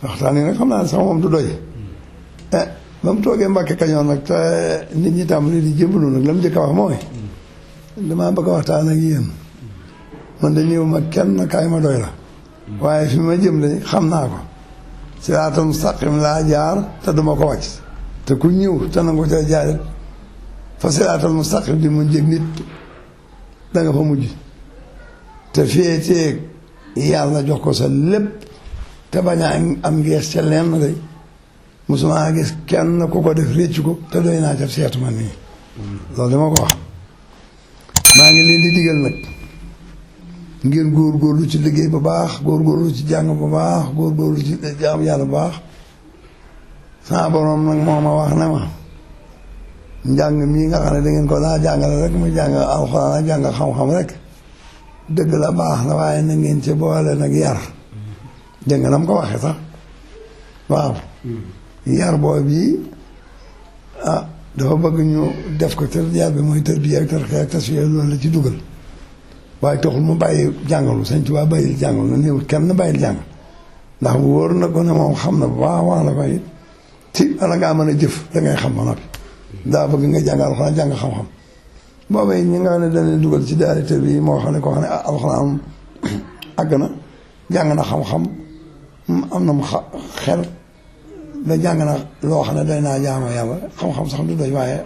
waxtaan yi nag xam naa ne sax moom du doy ba mu toogee Mbàkke Kajoor nag te nit ñi tàmbali di jébbalu nag la mu njëkk a wax mooy damaa bëgg a waxtaan ak yéen man de ñëw ma kenn kaay ma doy la waaye fi ma jëm de xam naa ko siraatal mustaqim laa jaar te duma ko wàcc te ku ñëw te nangu ca jaarit fa siraatal mustaqim di mu njëg nit da nga fa mujj te féeteeg yàlla jox ko sa lépp te bañ a am ngees ca lenn day musuma gis kenn ku ko def réccu ko te doy naa ca seetu man nii loolu dama ko wax maa ngi leen di digal nag ngeen góorgóorlu ci liggéey bu baax góorgóorlu ci jàng bu baax góorgóorlu ci jaam yàlla bu baax saa borom nag moo ma wax ne ma njàng mii nga xam ne da ngeen ko daa jàngale rek muy jàng alxuraan ak jàng xam-xam rek dëgg la baax na waaye na ngeen ci boole nag yar dégg nga na mu ko waxee sax waaw yar boobu yi dafa bëgg ñu def ko yar bi mooy tarbiya ak tarxiya ak tasfiya loolu la ci dugal waaye taxul mu bàyyi jàngalu Sëñ Tuubaa bàyyil jàngalu na néew kenn bàyyil jàng ndax wóor na ko ne moom xam na bu baax wax la koy ci ala ngaa mën a jëf dangay xam ba noppi daa bëgg nga jàng alxuraan jàng xam-xam boobee ñi nga xam ne dañuy dugal ci daara tarbiya moo xam ne koo xam ne alxuraan àgg na jàng na xam-xam am na mu xel ba jàng na loo xam ne day naa jaamu yàlla xam-xam sax du doy waaye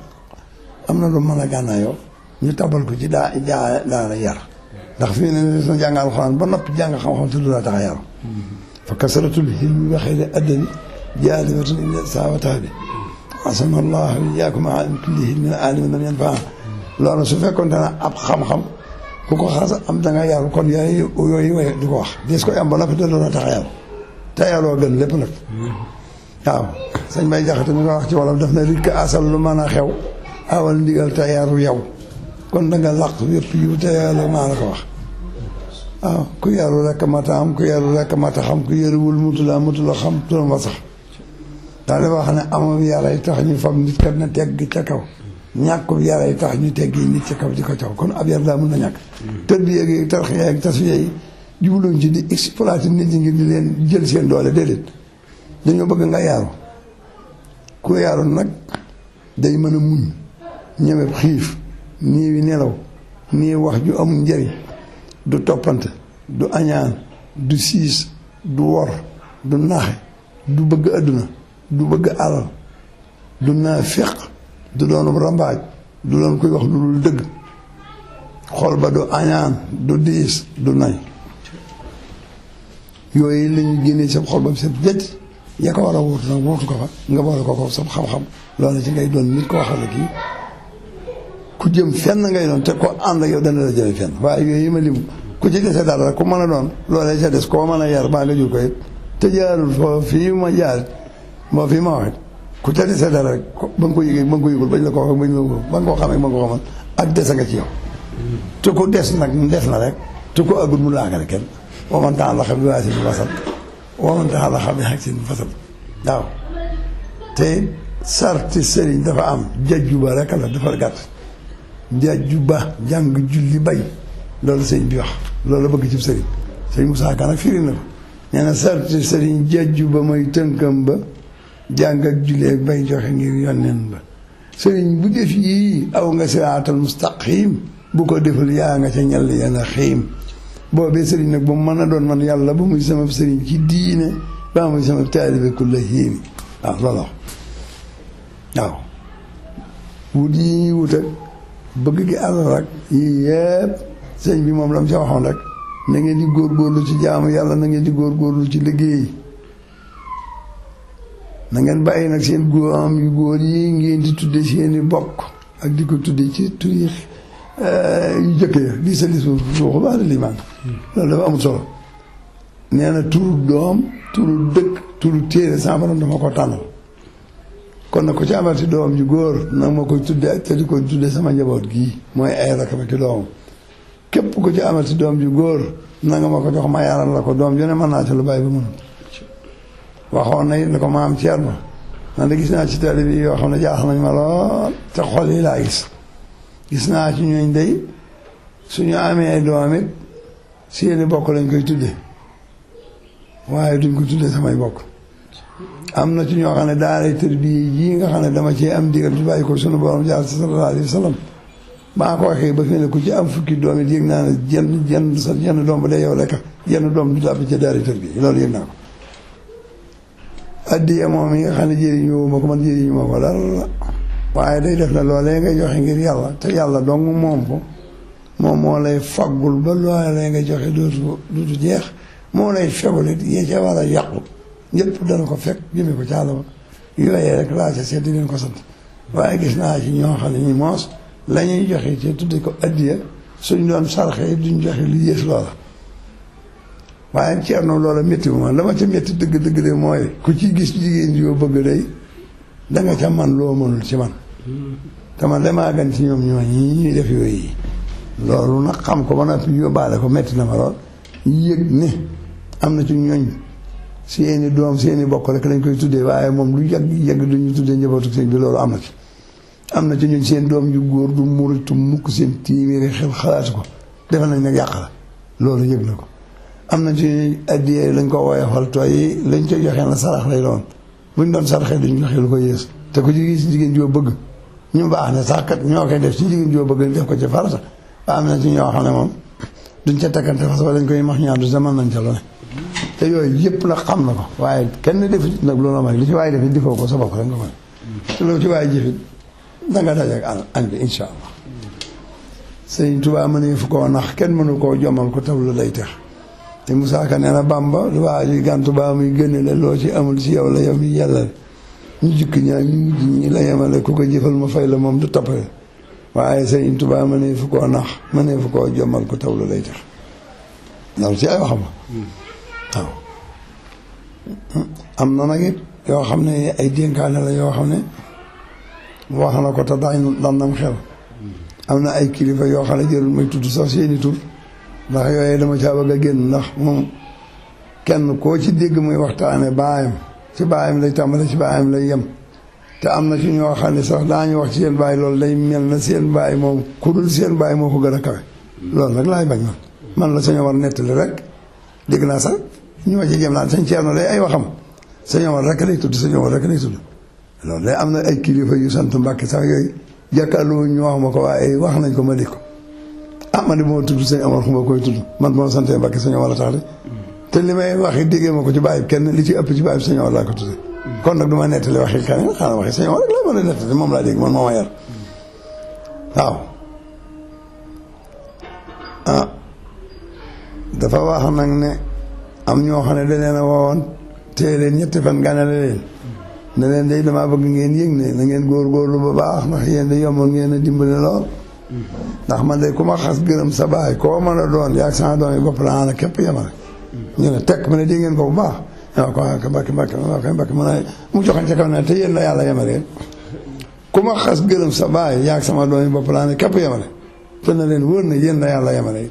am na lu mën a gànnaayoo ñu tabal ko ci daara yar ndax fii ne na jàng alxuraan ba noppi jàng xam-xam te du la tax a yaru fa kasratul hilmi waxee de addani jaalibatun ila saawata bi asanallah iyaakum an kulli hilmin alimin lam yanfa loolu su fekkoon te ne ab xam-xam ku ko xas am da nga yaru kon yooyu way du ko wax des koy am ba noppi te du la tax a yaru te yaroo gën lépp nag waaw sëñ Bay Jaxate mi nga wax ci wolof daf na rit ka asal lu mën a xew awal ndigal te yaru yow kon da nga làq yëpp yu te yàlla maa la ko wax waaw ku yaru rekk mata am ku yaru rekk mata xam ku yaruwul mutula xam turam wa sax daal dafa wax ne amul yaray tax ñu fab nit kat na tegg ca kaw ñàkkub yaray tax ñu teggi nit ca kaw di ko caw kon ab yar daa mën na ñàkk tërbiya gi tarxiya ak tasfiya yi jubluñ ci di exploiter nit ñi ngir di leen jël seen doole déedéet dañoo bëgg nga yaaru ku yaaru nag day mën a muñ ñeme xiif nii wi nelaw nii wax ju amul njëriñ du toppante du añaan du siis du wor du naxe du bëgg adduna du bëgg alal du naafiq du doon rambaaj du doon koy wax lu dul dëgg xol ba du añaan du diis du nay yooyu la ñu génnee sa xol ba sa jëj yaa ko war a wóotu nag wóotu ko fa nga boole ko sa xam-xam loolu ci ngay doon nit ko waxal kii ku jëm fenn ngay doon te ko ànd ak yow dana la jëme fenn waaye yooyu ma lim ku ci dese dara rek ku mën a doon loolee ca des koo mën a yar baa nga jur ko it te jaarul foo fii ma jaar moo fii ma waxee ku ca dese dara rek ba nga ko yëgee ba nga ko yëgul bañ la ko wax bañ la ko ba nga koo xamee ba nga ko xamal ak dese nga ci yow te ku des nag def na rek te ku agul mu laagale kenn waman temps la xam bi waa si bu fasal waman temps la xam bi ak si bu fasal waaw te sarti sëriñ dafa am jajju ba rek la dafa gàtt jajju ba jàng julli bay loolu sëriñ bi wax loolu la bëgg ci sëriñ sëriñ Moussa Ka nag firi na ko nee na sarti sëriñ jajju ba mooy tënkam ba jàng ak julli ak bay joxe ngir yonneen ba sëriñ bu def yii aw nga siraatal mustaqim bu ko deful yaa nga ca ñal yana xiim boobee sëriñ nag ba mu mën a doon man yàlla ba muy sama sëriñ ci diine ba muy sama taalibe ku la hiimi waaw loolu waaw wut yi ñuy wut ak bëgg gi àll rek yii yëpp sëñ bi moom la mu ca waxoon rek na ngeen di góorgóorlu ci jaamu yàlla na ngeen di góorgóorlu ci liggéey na ngeen bàyyi nag seen góom yu góor yi ngeen di tudde seeni bokk ak di ko tudde ci tur yi yu jëkk ya di sa lis waxu baax limaan loolu dafa amul solo nee na turu doom turu dëkk turu téere sama borom dama ko tànnal kon nag ko ci amati doom ju góor nag ma koy tudde te di ko tudde sama njaboot gii mooy ay rakam ak doomam képp ko ci amati doom ju góor na nga ma ko jox ma yaral la ko doom ju ne mën naa ci lu bàyyi ba mënul waxoon na it ne ko maam Thierno man de gis naa ci télé bi yoo xam ne jaaxal nañ ma lool te xol yi laa gis naa ci ñooñ day suñu amee doom it seeni bokk lañ koy tudde waaye duñ ko tudde samay bokk am na ci ñoo xam ne daaray tërbiye jii nga xam ne dama cee am digal ci bàyyi ko sunu borom jaar si sallallahu alayhi wa sallam maa ko waxee ba fi ne ku ci am fukki doom it yëg naa ne jenn doom ba day yow lekk jenn doom du tàbbi ca daaray tërbiye loolu yëg naa ko addiya moom yi nga xam ne jëriñu ma ko man jëriñu ma ko dara waaye day def na loolee ngay joxe ngir yàlla te yàlla dong moom ko moom moo lay faggul ba loolee nga joxe dootu jeex moo lay fegul it yee ca war a yàqu ñëpp dana ko fekk jëme ko caala ba yooyee rek laa ca seet di leen ko sant waaye gis naa ci ñoo xam ne ñi moos la ñuy joxe ci tudde ko addiya suñ doon sarxe duñ joxe lu yées loola waaye ceerno loola métti bu ma la ma ca métti dëgg de mooy ku ci gis jigéen ji yoo bëgg day danga ca man loo mënul ci man te man damaa gan ci ñoom ñuy def yooyu yi loolu nag xam ko ba noppi yóbbaale ko métti na ma lool yëg ne am na ci ñooñ seeni doom seeni bokk rek lañ koy tuddee waaye moom lu yàgg duñu tuddee njabootu sëñ bi loolu am na ci ñun seen doom ju góor du muritu mukk seen téeméeri xel xalaatu ko defe nañ nag yàq la loolu yëg na ko am na ci addiyee lañ ko woyofal tooy yi lañ koy joxee na sarax lay doon buñ doon saraxee duñ joxe lu ko yées te ku ci gis jigéen joo bëgg ñu baax ne sax kat ñoo koy def ci jigéen joo bëgg def ko ci farata am na ci ñoo xam ne moom duñ ca takkante fas wala dañ koy max ñaar du zaman nañ ca lu ne te yooyu yëpp nag xam na ko waaye kenn defit nag loolu mag li ci waaye defit difoo ko sa bopp rek nga koy te loolu ci waaye jëfit danga dajeek añ bi insha allah sëñ Tuubaa mënee fu koo nax kenn mënu koo jomal ko tablu lay tex te Musaa Ka nee na Bàmba waa ji gàntu baa muy gëne la loo ci amul ci yow la yow mi yàllale ñu jukk ñaa ñu mujj ñi la yemale ku ko jëfal ma fay la moom du toppale waaye sëñ Tuubaa mënee fu koo nax mënee fu koo jomal ko tablu lay tex loolu ci ay waxam waaw am na nag it yoo xam ne ay dénkaane la yoo xam ne wax na ko te daan nam xel am na ay kilifa yoo xam ne jërul may tudd sax seeni tur ndax yooyu dama caa bëgg a génn ndax moom kenn koo ci dégg muy waxtaane baayam ci baayam lay tàmbale ci baayam lay yem te am na ci ñoo xam ne sax daañu wax ci seen baay loolu day mel na seen baay moom ku dul seen baay moo ko gën a kawe loolu nag laay bañ man la sañoo war nettali rek dégg naa sax ñu ma ci jëm naan sañ Ceerno day ay waxam sañoo war rek lay tudd sañoo war rek lay tudd loolu day am na ay kilifa yu sant Mbàkke sax yooyu jàkkaarloo ñu wax ma ko waaye wax nañ ko ma dégg ko ah man de moo tudd sëñ Amar xuma koy tudd man moo santee Mbàkke sañoo war a tax de te li may waxi déggee ma ko ci bàyyi kenn li ci ëpp ci bàyyi sañoo war laa ko tudde kon nag du ma nettali waxi keneen xanaa waxi sañoo war rek laa mën a nettali moom laa dégg man moo ma yar waaw ah dafa wax nag ne am ñoo xam ne da leen a woowoon tee leen ñetti fan ganale leen ne leen day damaa bëgg ngeen yëg ne na ngeen góorgóorlu ba baax ndax yéen de yombal ngeen a dimbali lool ndax man de ku ma xas gërëm sa baay koo mën a doon yaag sama doom yi bopp la ana képp yemale ñu ne tekk ma ne dégg ngeen ko bu baax ñoo ko mbàkki mën a mu joxañ ca kaw ne te yéen la yàlla yemaleen ku ma xas gërëm sa baay yaag sama doom yi bopp la ana képp yemale te na leen wóor ne yéen la yàlla yemale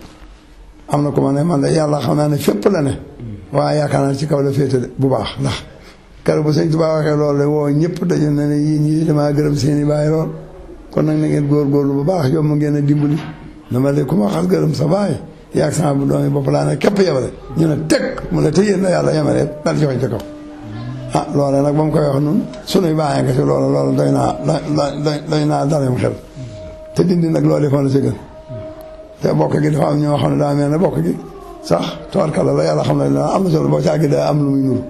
am na ko ma ne man de yàlla xam naa ne fépp la ne waaye yaakaar naa ci kaw la féete bu baax ndax kër bu sëñ Tuubaa waxee loolu woo ñëpp dañu ne yii ñii damaa gërëm seen i baay lool kon nag na ngeen góorgóorlu bu baax yomb ngeen a dimbali dama de ku ma xas gërëm sa baay yaag sama bu doom yi bopp laa ne képp yemale ñu ne teg mu ne te yéen la yàlla yemale daal joxe ca kaw ah loolu nag ba mu koy wax nun sunuy bàyyi nga ci loolu doy naa dareem xel te dindi nag loolu defoon la ci gën te bokk gi dafa am ñoo xam ne daa mel ne bokk gi sax toorkala la yàlla xam ne la am na solo boo caagi daa am lu muy nuru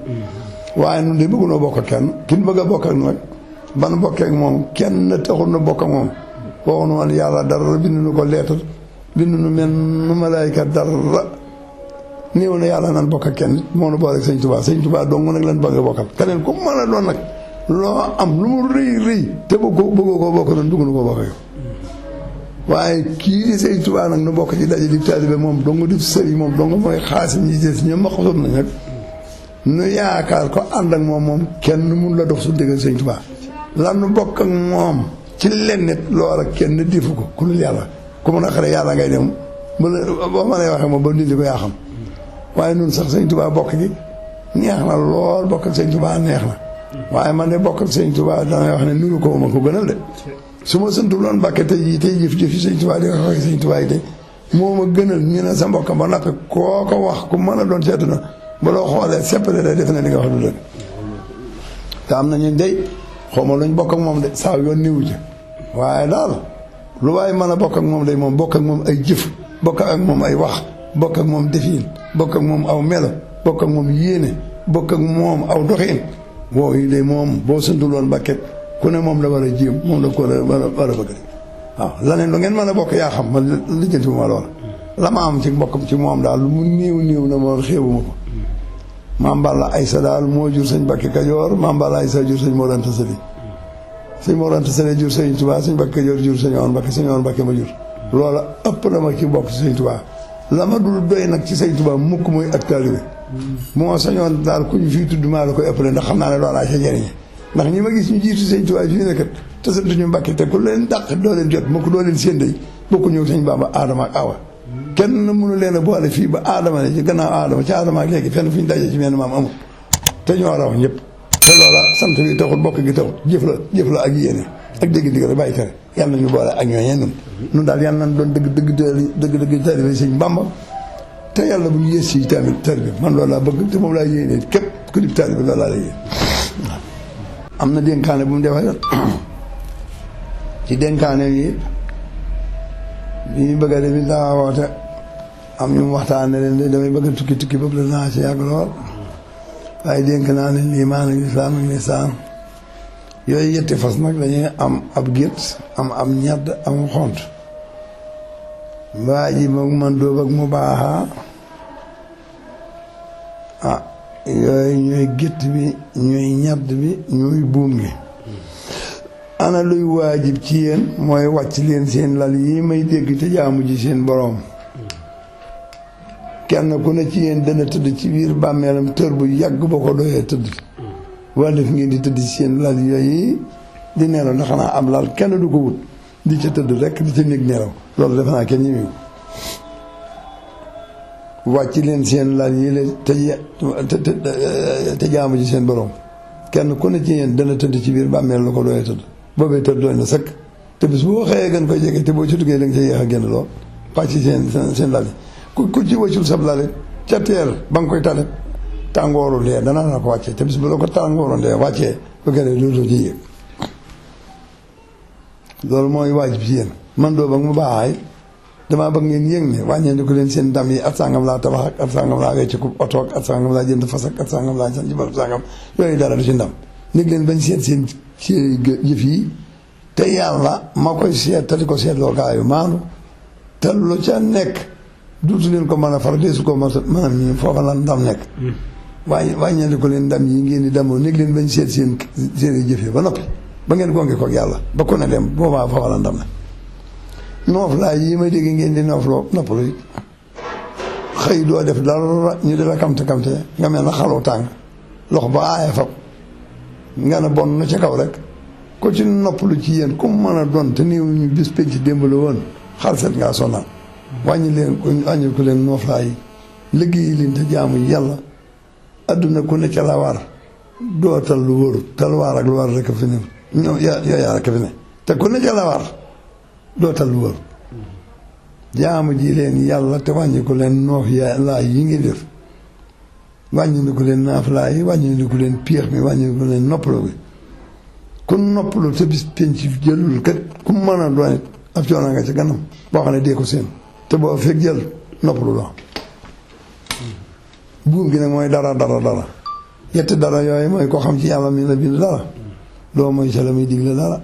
waaye nun de bëggunoo bokk ak kenn kin bëgg a bokk ak nag ban bokkee ak moom kenn taxul na bokk ak moom waxuñu woon yàlla dara bind nu ko leetal bind nu mel nu malaayka dara néew na yàlla nan bokk ak kenn moo nu boole ak sëñ Tuubaa dong nag lan bëgg a bokkal keneen ku mën a doon nag loo am lu mu rëy te bëggoo koo bokk doon dugg nu koo bokk yow waaye kii di sëñ Tuubaa nag nu bokk ci daje di taalibe moom dong di sëriñ moom dong mooy xaasim ñi des ñoom ma xosoon nañ nag nu yaakaar ko ànd ak moom kenn mun la dox su déggal sëñ Tuubaa lan nu bokk ak moom ci lenn loola kenn difu ko ku dul yàlla ku mun a xare yàlla ngay dem boo ma lay waxee moom ba dindi ko yaa xam waaye nun sax sëñ Tuubaa bokk gi neex na lool bokk ak sëñ Tuubaa neex na waaye man de bokk ak sëñ Tuubaa damay wax ne nuru ko ma ko gënal de su ma santu loon Mbàkke tey jëf-jëf yi sëñ Tuubaa di nga waxee sëñ Tuubaa yi de moo ma gënal ñu ne sa mbokk ba noppi koo ko wax ku mën a doon seetu na ba loo xoolee seppale day def ne li nga wax du dëgg te am nañu ndey xaw ma luñ bokk ak moom de saa yoon niwu ci waaye daal lu waaye mën a bokk ak moom day moom bokk ak moom ay jëf bokk ak moom ay wax bokk ak moom defiin bokk ak moom aw melo bokk ak moom yéene bokk ak moom aw doxiin woo yi de moom boo santuloon Mbàkke ku ne moom la war a jéem moom la ko war a bëgg waaw laneen lu ngeen mën a bokk yaa xam ma lijjanti bu ma loola la ma am ci mbokk ci moom daal lu mu néew na moo xeebuma ko Maam Balla Aysa daal moo jur sëñ Mbàkke Kajoor Maam Balla Aysa jur sëñ Mor Anta Sali sëñ Mor Anta Sali jur sëñ Tuubaa sëñ Mbàkke Kajoor jur sëñ Omar Mbàkke sëñ Omar Mbàkke ma jur loola ëpp na ma ci bokk ci sëñ Tuubaa la ma dul doy nag ci sëñ Tuubaa mukk mooy ak taalibe moo sañoon daal ku ñu fii tudd maa la koy ëppale ndax xam naa ne loolaa ca jëriñe ndax ñi ma gis ñu jiitu sëñ Tuubaa fii nekkat te sant ñu Mbàkke te ku leen dàq doo leen jot mukk doo leen séenday bokku ñëw sëñ Bamba Aadama ak Awa kenn mënu leen a boole fii ba Aadama ne ci gannaaw Aadama ci Aadama ak léegi fenn fu ñu dajee ci menn maam amul te ñoo raw ñëpp te loola sant bi taxul bokk gi taxul jëf la ak yéene ak dégg ndigal bàyyi tere yàlla nañu boole ak ñooñee nun daal yàlla nañ doon dëgg taalibe sëñ Bamba te yàlla bu ñu yées ci taalibe man loolu laa bëgg te moom laa yéene képp ku di taalibe loolu laa la yéene am na dénkaane bu mu defee ci dénkaane yi bi ñu bëgg a def daa woote am ñu waxtaane leen damay bëgg a tukki bopp la naa ci yàgg lool waaye dénk naa ne liimaan ak lislaam ak lisaan yooyu yetti fas nag dañuy am ab gétt am ñadd am xont mbaa ji moom man dóob ak mu baaxaa yooyu ñooy gétt bi ñooy ñadd bi ñooy buum gi ana luy waajib ci yéen mooy wàcc leen seen lal yi may dégg te jaamu ji seen boroom kenn ku ne ci yéen dana tëdd ci biir bàmmeelam tër bu yàgg boo ko doyee tëdd wala def ngeen di tëdd ci seen lal yooyu di nelaw ndax xanaa am lal kenn du ko wut di ca tëdd rek di ca néeg nelaw loolu defe naa kenn ñëwee wàcc leen seen lal yi la te jaamu ji seen boroom kenn ku ne ci yéen dana tëdd ci biir bàmmeel la ko doyee tëdd boobee tëdd doy na sëkk te bis boo xëyee gën koy jege te boo ci duggee da nga ca yéex a génn lool wàcc seen lal yi ku ci wëccul sab lal ca teel ba nga koy tale tàngooru lee danaa la ko wàccee te bis bu la ko tàngooru lee wàccee bu gënee dootoo ci yéeg loolu mooy waajib ci yéen man doo ba mu baaxaay damaa bëgg ngeen yëg ne wàññeeku ko leen seen dam yi at sangam laa tabax ak at sangam laa wecc ko oto ak at sangam laa jënd fas ak at sangam laa san ci barab sangam yooyu dara du ci ndam nég leen bañ seet seen jëf yi te yàlla ma koy seet te di ko seetloo gaayu maanu te lu ca nekk duutu leen ko mën a far deesu ko mën a ñi foofa la ndam nekk wàññeeku ko leen ndam yi ngeen di damoo nég leen bañ seet seen jëf yi ba noppi ba ngeen gonge ko yàlla ba ku ne dem boobaa foofa la ndam nekk noof laa yi may dégg ngeen di noofloo noppalu it xëy doo def dara ñu di la kamte nga mel na xalu tàng loxo ba aaya fab nga ne bon nu ca kaw rek ko ci noppalu ci yéen ku mën a doon te néew ñu bis penc démb la woon xalset ngaa sonal wàññi ko leen noof laa yi liggéey leen te jaamu yàlla adduna ku ne ca la war doo tal lu wóoru tal waar ak lu war rek a fi ne ñoom yaa rek a fi ne te ku ne ca la war dootal lu wër jaamu ji leen yàlla te wàññi ko leen noof laa yi ngi def wàññi ko leen naaf laa yi wàññi ko leen piix mi wàññi ko leen noppalu bi ku noppalu te bis penc jëlul kat ku mën a doon it ab coono nga ci ganam boo xam ne dee ko seen te boo fekk jël noppalu doo buum gi nag mooy dara yetti dara yooyu mooy koo xam ci yàlla mi la bind dara doo mooy ca la muy digle dara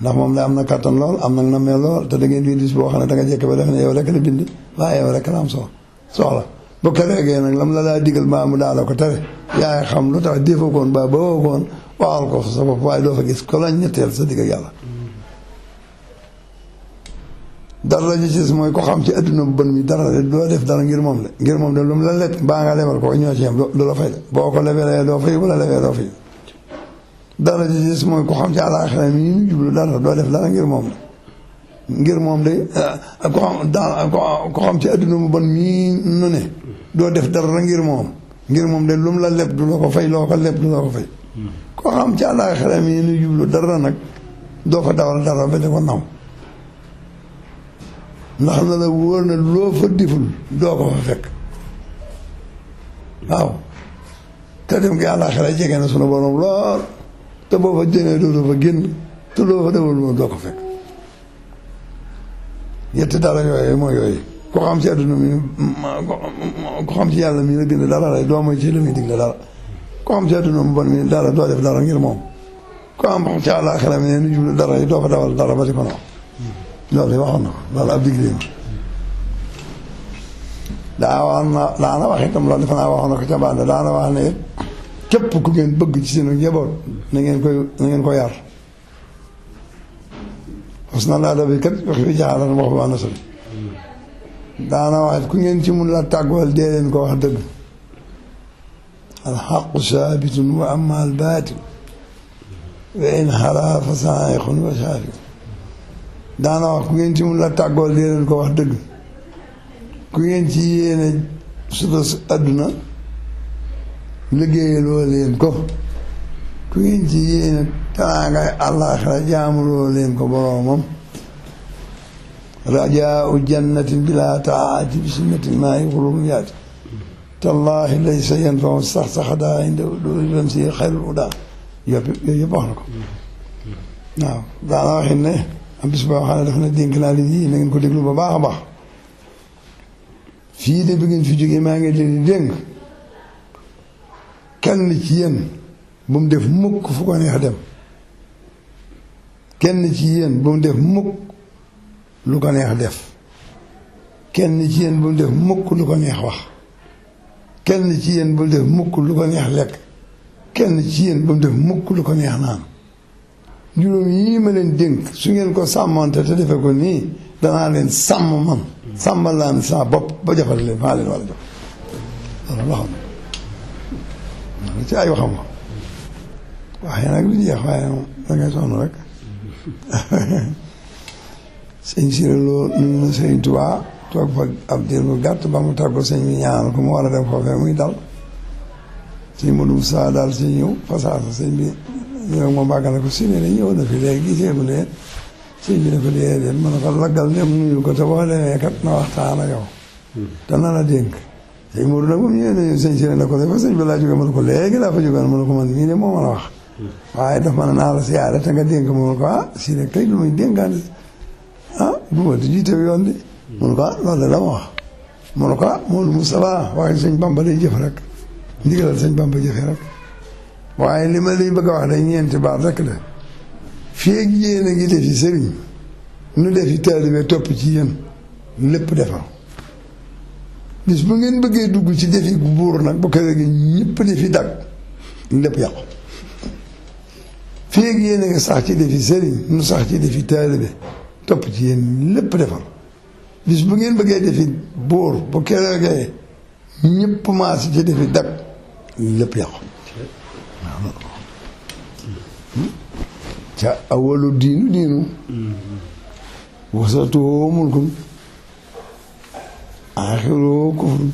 ndax moom la am na kàttan lool am nag na mel lool te da ngeen di bis boo xam ne da nga jekk ba def ne yow rek la bind waaye yow rek la am soxla bu ko léegee nag lam la laa digal maa mu daala ko tere yaay xam lu tax defoo koon ba woo koon waxal ko sa bopp waaye doo fa gis ko la ñetteel sa digg ak yàlla dara la ci gis mooy ko xam ci adduna bu bon mi dara doo def dara ngir moom de lu mu la leb mbaa nga lebal ko ñoo ci yem du la fay de boo ko lebelee doo fay wala lebee doo fay dara ji gis mooy ko xam ci àllaaxira mi ñu jublu dara doo def dara ngir moom de ko xam ci adduna mu bon mii nu ne doo def dara ngir moom de lu mu la leb du la ko fay loo ko leb du la ko fay ko xam ci àllaaxira mi ñu jublu dara nag doo fa dawal dara ba di ko naw ndax na la wóor na loo fa deful doo ko fa fekk waaw te dem gi àllaaxira jege na sunu borom lool te boo fa jënee dootoo fa génn te loo fa demul moom doo ko fekk yetti dara yooyu mooy yooyu ku xam ci àdduna mi ku xam ci yàlla mi la bind dara rek doo mooy ci li muy digle dara ku xam ci àdduna mu bon mi dara doo def dara ngir moom ku am ci àllaaxira mi ne nu jublu dara yi doo fa dawal dara ba di ko noonu loolu waxoon na ko loolu ab digleem daana wax itam loolu defe naa waxoon na ko ca bànn daana wax ne képp ku ngeen bëgg ci seen njaboot na ngeen ko yar xos na laa dabi kat wax fi jaaxalan wax ba na soli daana wax ku ngeen ci mun la tàggool dee leen ko wax dëgg alxaqu saabitun wa amma albaatil wa in xalaa fa saayiqun wa saafi daana wax ku ngeen ci mun la tàggool dee leen ko wax dëgg ku ngeen ci yéene suba àdduna liggéeyaloo leen ko ku ngeen ci yéene teraangay àllaaxira jaamuloo leen ko boroomam rajaau jannatin bila taati bi sunnatin maa yuxurun yaati tallaahi laysa yanfau sax-saxadaa inda dam si xayrul udaa yooyu yëpp wax na ko waaw daana waxin ne am bis boo xam ne dafa ne dénk naa leen yii na ngeen ko déglu ba baax a baax fii de bi ngeen fi jógee maa ngi leen di dénk kenn ci yéen bu mu def mukk fu ko neex dem kenn ci yéen bu mu def mukk lu ko neex def kenn ci yéen bu mu def mukk lu ko neex wax kenn ci yéen bu mu def mukk lu ko neex lekk kenn ci yéen bu mu def mukk lu ko neex naan juróom yii ma leen dénk su ngeen ko sàmmante te defe ko nii danaa leen sàmm man sàmmal laa ne saa bopp ba jafal leen maa leen war a jox loolu waxam na ci ay waxam ko waxee nag lu jeex waaye moom dangay sonn rek sëñ Siré Lo nuyu na sëñ Tuubaa toog fa ab diir bu gàtt ba mu tàggoo sëñ bi ñaanal ko mu war a dem foofee muy dal sëñ Modou Moussa daal si ñëw fasaasa sëñ bi ñëw moom bàggale ko Siré ñëw na fi léegi giseegu leen sëñ bi dafa déedéet mën na ko laggal dem nuyu ko te boo demee kat na waxtaan ak yow te na la dénk sëñ Modou nag moom ñëwee nañu sëñ Siré na ko dafa sëñ bi laa jóge mën ko léegi laa fa jóge mën ko man mii de moo mën a wax waaye daf mën a naa la siyaare te nga dénk mën ko Siré kay lu muy dénkaane bu ma di jiite yoon di mun ko loolu la ma wax mun ko Modou Moustapha waaye sëñ Bamba day jëf rek ndigalal sëñ Bamba jëfee rek waaye li ma lay bëgg a wax day ñeenti baat rek la fii ak yéen a ngi defi sëriñ nu defi taalibe topp ci yéen lépp defar bis bu ngeen bëggee dugg ci defi buur nag bu ko gi ñëpp defi dag lépp yàqu fii ak yéen a ngi sax ci defi sëriñ nu sax ci defi taalibe topp ci yéen lépp defar bis bu ngeen bëggee defi buur bu keroogee ñëpp maas ci defi dag lépp yàqu ca awalu diinu wasatuhu mulkun aaxiruhu kufrun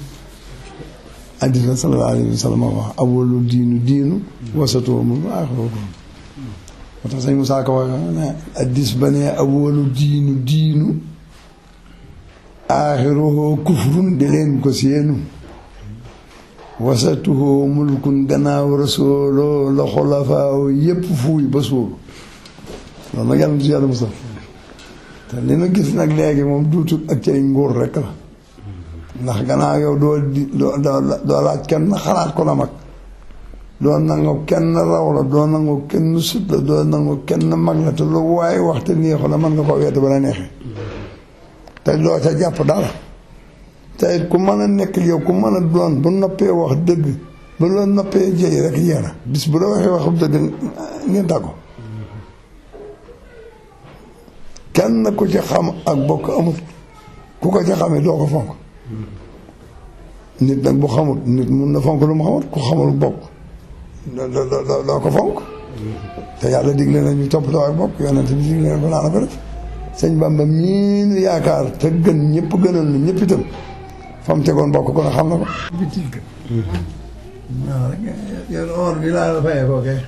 addina sallallahu alayhi wa sallam wax awalu diinu wasatuhu mulkun aaxiruhu kufrun moo tax sëñ Musaa Ka wax ne addis ba ne awalu diinu aaxiruhu kufrun di leen ko séenu wasatuhu mulkun gannaaw rasooloo la xulafaaw yépp fuuy ba suulu loolu nag yàlla du yàlla musal te li na gis nag léegi moom duutul ak cay nguur rek la ndax gannaaw yow doo laaj kenn xalaat ko la mag doo nangu kenn raw la doo nangu kenn sut la doo nangu kenn mag la te lu waaye waxte neexu la mën nga ko wedd ba la neexee te doo ca jàpp dara te it ku mën a nekk yow ku mën a doon bu noppee wax dëgg ba la noppee jëy rek yeena bis bu la waxee wax dëgg ngeen tàggu kenn ku ci xam ak bokk amut ku ko ci xamee doo ko fonk nit nag bu xamut nit mun na fonk lu mu xamut ku xamul bokk doo ko fonk te yàlla digle na ñu toppatoo ak bokk yonent bi digle na ko naa la ko def sëñ Bamba mii nu yaakaar te gën ñëpp gënal na ñëpp itam fa mu tegoon bokk ko na xam na ko bitig waaw rek yow or bi laa la fayee koo kee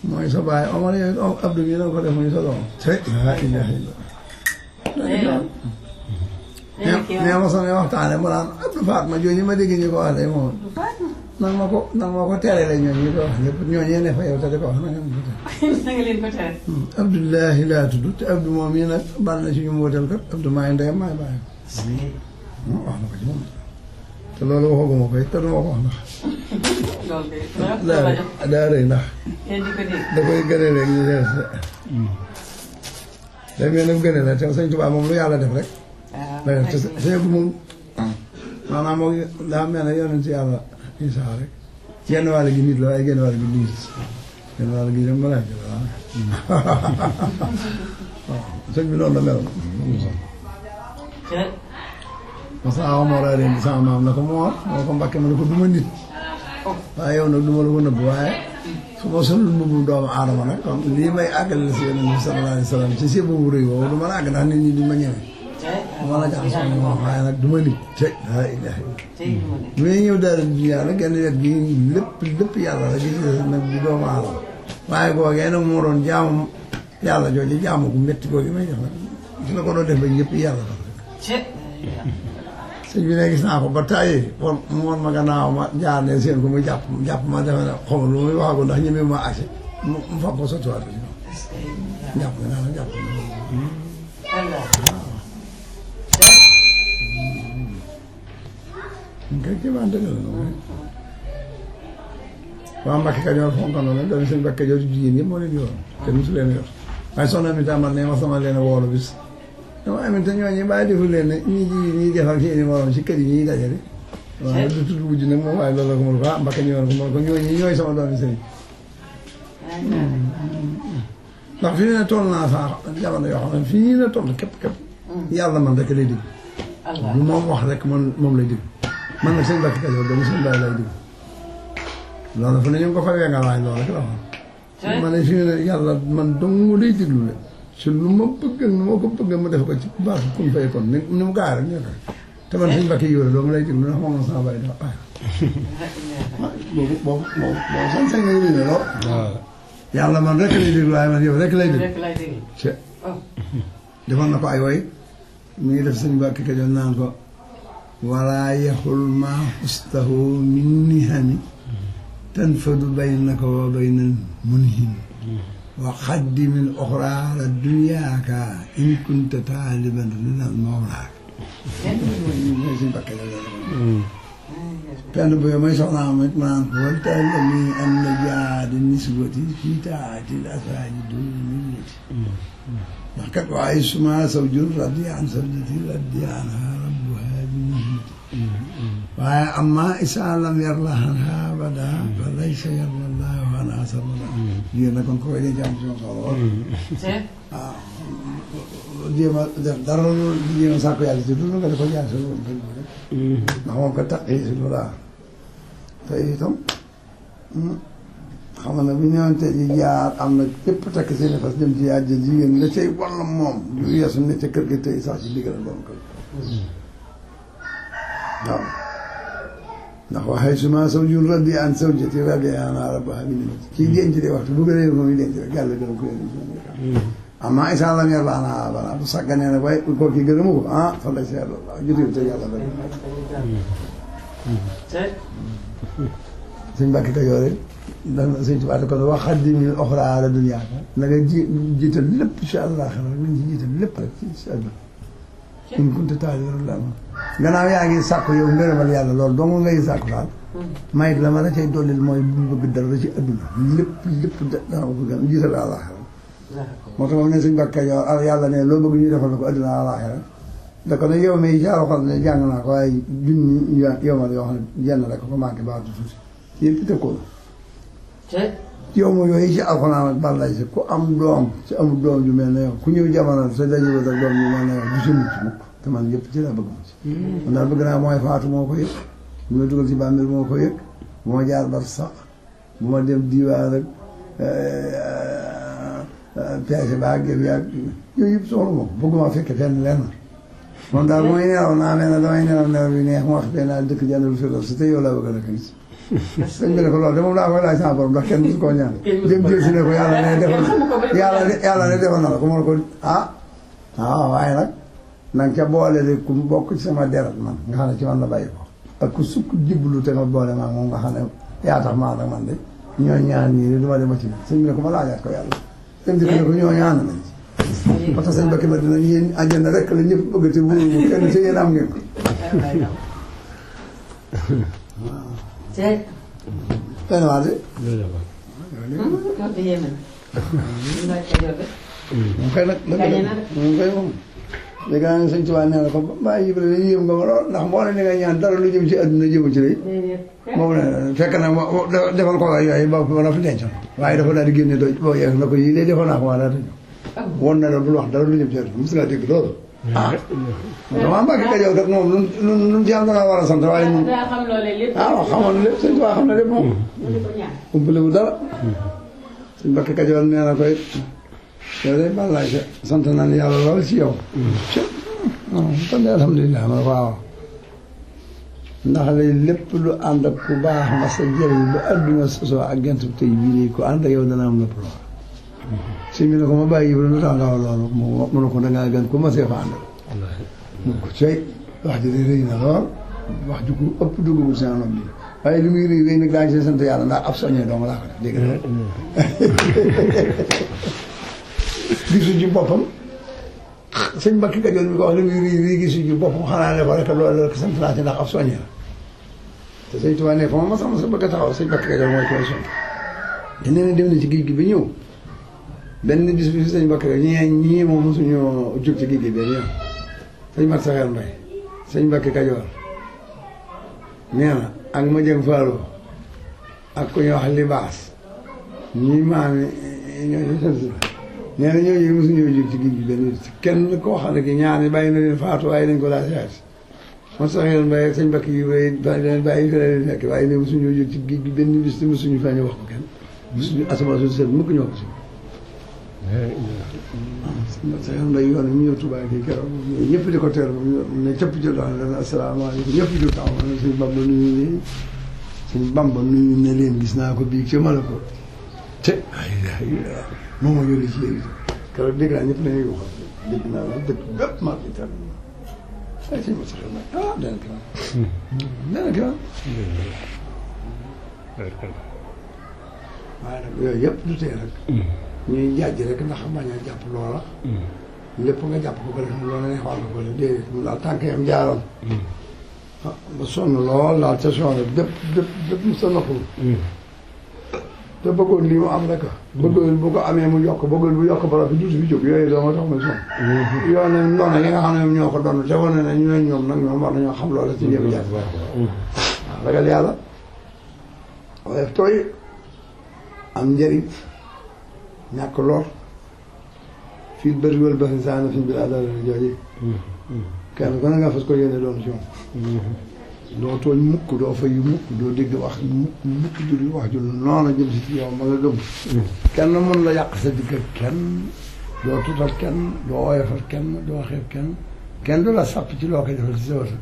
mooy sa baay Omar yow Abdou bi la ko def muy sa doom nee ma sama waxtaane ma naan Abdou Fatma jooju ma dégg ñu ko wax de moom nag ma ko tere la ñooñu ko wax ñëpp ñooñu ne fa yow te di ko wax na nga leen ko tere. Abdullahi laa tudd te Abdou moom yi nag bari na ci ñu mu wóotal kat Abdou maay ndeyam maay bàyyi wax na ko ci moom te loolu waxaguma ko it te duma ko wax ndax daa rëy ndax da koy gëne rek ñu def day mel ne gëne la te Sëñ Tuubaa moom lu yàlla def rek day def te Sëñ Abdou moom maanaam moo daa mel ne yonent yàlla Isaa rek genn wàll gi nit la waaye genn wàll gi nit genn wàll gi dem malaaka la waaw sëñ bi noonu la meloon parce que moo raa leen sama maam na ko moo ko Mbàkke ma ne ko duma nit waaye yow nag duma la ko nëbb waaye su ma solul mbubu doomu aadama nag kon lii may àggale la si yonent bi sallallahu alayhi wa sallam ci si boobu rëy boobu du ma la àgg ndax nit ñi duñ ma ñëwee ma la jax sama moom waaye nag du ma nit te laa ilaha illa muy ñëw daal di yàlla genn wet gi lépp yàlla la gis nag bu doomu aadama waaye googee nag moo doon jaamu yàlla jooju jaamu gu métti googu may def nag gis na ko doon def ba ñëpp yàlla la rek sëñ bi ne gis naa ko ba tàyyi kon mu woon ma gannaaw ma jaar ne seen ko muy jàpp ma defe ne xamul lu muy waxagul ndax ñeme ma agsi mu fa ko sottiwaat bi jàpp nga naa jàpp nga kéemaan dëgg la noonu waa Mbàkke Kajoor fonk na leen doomi sëñ Mbàkke Kajoor jigéen ñëpp moo leen yor te mosu leen yor waaye soxna mi tàmbal ne ma sama leen woolu bis dama amee te ñooñu bàyyi deful leen ne ñii jigéen ñiy defal ci seeni morom ci kër yi ñuy dajale waaw du tudd wujj nag moom waaye loolu la ko mën ko ah Mbàkke ñëwoon ko mën ko ñooñu ñooy sama doomi sëriñ ndax fii ne toll naa sax jamono yoo xam ne fii ne toll képp yàlla man rek lay dégg lu moom wax rek moom lay dégg man nag sëñ Mbàkke Kajoor doomu sëñ Baay lay dégg loolu fu ne ñu ngi ko fa wengal waaye loolu rek la wax ma ne fii ne yàlla man dong lay déglu le si lu ma bëgg nu ma ko bëgg mu def ko ci baax kun fay kon ni mu gaa rek ñoo te man sëñ Mbàkke yóore doomu lay déglu ndax moom sama Baay dafa boobu sañ-sañ nga yëngu ne lool yàlla man rek lay déglu waaye man yow rek lay déglu ci defoon na ko ay woy mu ngi def sëñ Mbàkke Kajoor naan ko wala yaxul ma xustahu min nihami tanfadu baynaka wa bayna munhim wa xaddimil oxra la dunyaaka in kunta taaliban rinal mawlaaka mooy suñu Mbàkke la penn bu yow may soxnaam it ma naan ko wal taalami an najaadi nisbati fii taatil asaaji duniyati ndax kat waaye suma zawjun radiya an zawjati radiya anha rabbuha bi ni'mati waaye amma isa lam yarla anha abada fa laysa yarla allahu anha sabada jigéen nag kon ko koy denc am ci soxla lool waaw jéem a def dara loolu jéem a sàkku yàlla ci dund nga di ko jaay sa loolu ndax moom ko taqi si lu laa te itam xam na bu ñëwoon te ji jaar am na képp takk seen fas jëm ci àjjana jigéen nga cay walla moom du yeesu ne ca kër gi tey sax ci diggal doon kër waaw ndax waxee suma zawjun radi an zawjati radi an rabbaha bi ni'mati kii denc de waxtu bu gënee ko muy denc rek yàlla gërëm ko yéen amma isa lam yarla anha abada bu sàgganee nag waaye koo kii gërëmu ko fa lay seet la jotul te yàlla bëri sëñ Mbàkke Kajoor dana sëñ Tuubaa ko wax xaddimil oxra la dunyaaka na nga jiital lépp ci àllaaxira nañ ci jiital lépp rek ci àdduna in kunta taaliban la gannaaw yaa ngi sàkku yow ngërëmal yàlla loolu dong ngay sàkku daal mayit la ma la cay dollil mooy bu bëgg dara ci àdduna lépp dana ko bëgg jiital àllaaxira moo tax moom ne sëñ Mbàkke Kajoor yàlla ne loo bëgg ñu defal la ko àdduna àllaaxira da ko ne yow mi jaaro xam ne jàng naa ko waaye junni yow ma yoo xam ne jenn rek ko manqué baatu tuuti yëpp teg ko yow ma yooyu ci alxuraan ak bàllaay si ku am doom ci amul doom ju mel ne yow ku ñëw jamono sa dañu ak doom ju mel ne yow du si mucc mukk te man yëpp ci laa bëgg mu ci man daal bëgg naa mooy faatu moo ko yëg bu ma dugal ci bàmmeel moo ko yëg bu ma jaar bar sax bu ma dem diiwaan rek peese ba ak yëpp yooyu yëpp soxla ma ko bëgguma fekke fenn lenn moom daal mooy nelaw naa mel ne damay nelaw bi neex mu wax fee naa dëkk jànnalu firdaws te yow laa bëgg a dëkk nit sëñ bi ne ko loolu de moom laa koy laaj sama borom ndax kenn du ko ñaan jëm jël si ne ko yàlla ne defoon na la ko ma ne ko waaye nag na nga ca boole de ku bokk ci sama deret man nga xam ne ci man la bàyyi ko ak ku sukk jiblu te nga boole maa moom nga xam ne yaa tax maa nag man de ñoo ñaan ñii du ma dem ci sëñ bi ne ko ma laajaat ko yàlla dem di ko ne ko ñoo ñaan nañ ci parce que sëñ Bakki ma dina yéen àjjana rek la ñëpp bëgg te wóoru kenn te yéen am ngeen ko waaw waa de moom xëy nag moom xëy moom léegi nag sëñ Tuubaa nee na ko bàyyi yëpp la yéem nga ma lool ndax moo ne ni nga ñaan dara lu jëm ci àdduna jëmu ci lay moom ne fekk na defal ko waay yooyu ba la fi dencoon waaye dafa daal di génne doj boo yeeg na ko yii lay defoon naa ko waa daata ñëw won na la bul wax dara lu jëm ci àdduna mos ngaa dégg loolu dama Mbàkke Kajoor kat moom nun ci am dana war a sant waaye ñun waaw xamoon lépp sëñ Tuubaa xam na lépp moom umpalewu dara sëñ Mbàkke Kajoor nee na ko it yow de balaay sant nañ yàlla lool ci yow kon de alhamdulilah ma waaw ndax lay lépp lu ànd ak ku baax ma sa jëriñ ba adduna sosoo ak gent tey bii nii ku ànd ak yow dana am lépp lool si mi ne ko ma bàyyi lu tax nga wax loolu mu ne ko dangaa gën ko ma see fa àndal mun ko coy wax ji de rëy na lool wax ju ko ëpp dugubul seen nom bi waaye li muy rëy rëy nag daa ngi see sant yàlla ndax ab soññee dong laa ko def dégg nga gisu ci boppam sëñ Mbàkke Kajoor mi ko wax li muy rii gisu ci boppam xanaa ne ko rek loolu rek sant naa ci ndax ab soññee la te sëñ Tuubaa ne fa ma sama sa bëgg a taxaw sëñ Mbàkke Kajoor mooy koy soñ te nee na dem na ci géej gi ba ñëw benn bis bi sëñ Mbàkke Kajoor ñii moom mosuñu jóg ci géej gi benn yoon sëñ Mat Saxeer Mbay sëñ Mbàkke Kajoor nee na ak ma jëng Fallou ak ku ñuy wax libaas ñii maami ñooñu sant la nee na ñooñu mosuñoo jóg ci géej gi benn kenn koo xam ne ki ñaari bàyyi na leen faatu waaye dañ ko daa siyaat man Saxeer Mbay sëñ Mbàkke yi leen bàyyi fi la leen fekk waaye ne mosuñoo jóg ci géej gi benn bis te mosuñu feeñ wax ko kenn mosuñu asamaan su set mukk ñoo ko si Saxeer Mbay yoon mu ñëw Tuubaa kii keroog ñëpp di ko teer ne cëpp jël daal leen asalaamaaleykum ñëpp jóg taxaw ne sëñ Bamba nuyu leen sëñ Bamba nuyu ne leen gis naa ko bii ci mala ko te moom ma yónni ci yéen keroog dégg naa ñëpp dañuy wax dégg naa la dëkk bépp maa ngi tar ay sëñ ma Saxeer Mbay dana kiram waaye nag yooyu yëpp du tee rek ñuy jàjj rek ndax bañ a jàpp loola lépp nga jàpp ko def loola ne xool ko def déedéet mu daal tànk yam jaaroon ba sonn lool daal ca sonn bépp mu sa noppul te bëggoon lii mu am rek bëggoon bu ko amee mu yokk bëggoon bu yokk bara fi duuti fi jóg yooyu doo ma tax mu sonn yoon ne ndono yi nga xam ne ñoo ko doon te wane ne ñu ne ñoom nag ñoom war nañoo xam loola ci jëm jàpp waaw ragal yàlla waaye tooy am njëriñ ñàkk lor fii bëri wal bëri saa na fi mu biir àdduna jooju kenn ku ne nga fas ko yéene doon ci moom doo tooñ mukk doo fay mukk doo dégg wax mukk jur wax ju noonu jëm si ci yow ma nga gëm kenn mën la yàq sa digg kenn doo tutal kenn doo woyofal kenn doo xeeb kenn du la sàpp ci loo koy defal ci sa wata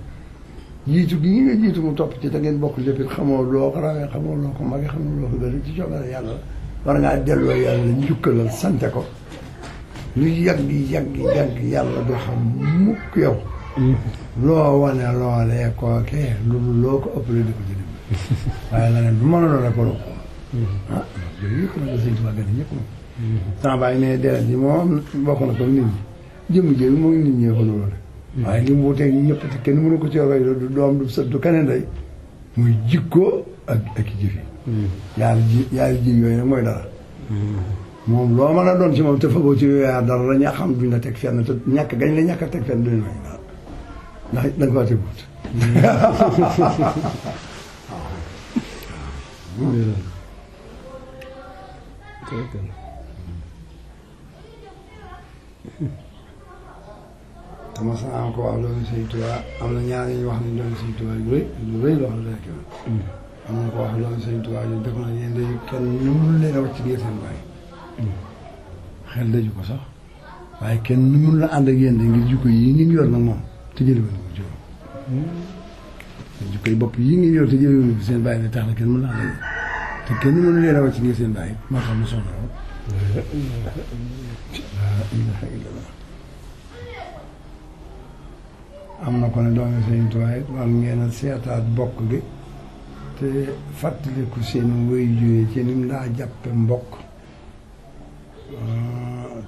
jiitu gi nga jiitu mu topp ci da ngeen bokk lépp it xamoo loo ko rawee xamoo loo ko magee xamoo loo ko bëri ci coobare yàlla war ngaa delloo yàlla njukkalal sante ko lu yàgg yàlla du xam mukk yow loo wane loolee kookee loolu loo ko ëppale di ko jënd waaye la ne du mën a doon rek ko ah yooyu yëpp nag sëñ Tuubaa gën ñëpp moom sama bàyyi ne deret ji moom bokk na ko nit ñi jëmm jël moom nit ñee ko loolu rek waaye li mu wuteeg ñi ñëpp te kenn mënu ko ci roy du doom du sët du keneen day muy jikko ak jëf yi yaari ji yooyu nag mooy dara moom loo mën a doon ci moom te fagoo ci yooyu dara la ñaa xam duñ la teg fenn te ñàkk gañ la ñàkk a teg fenn duñ may dara ndax da nga faa tegut dama saa ko wax loolu Sëñ Tuubaa am na ñaar ñu wax ne loolu Sëñ Tuubaa lu rëy loo xam ne rek am na ko wax loolu Sëñ Tuubaa ñu def na yéen day kenn ñu mënul leen a wàcc ngir seen baay xel daju ko sax waaye kenn nu mënul la ànd ak yéen de ngir jikko yi ngi yor nag moom te jëlee woon ko ci moom jikko yi bopp yi ngi yor te jëlee woon ko seen baay ne tax na kenn mën la ànd ak yéen te kenn mënul leen a wàcc ngir seen baay moo xam ne soxna woon am na ko ne doomi Sëñ Tuubaa it war ngeen a seetaat bokk gi te fàttaliku seen wéy juye ci ni mu daa jàppe mbokk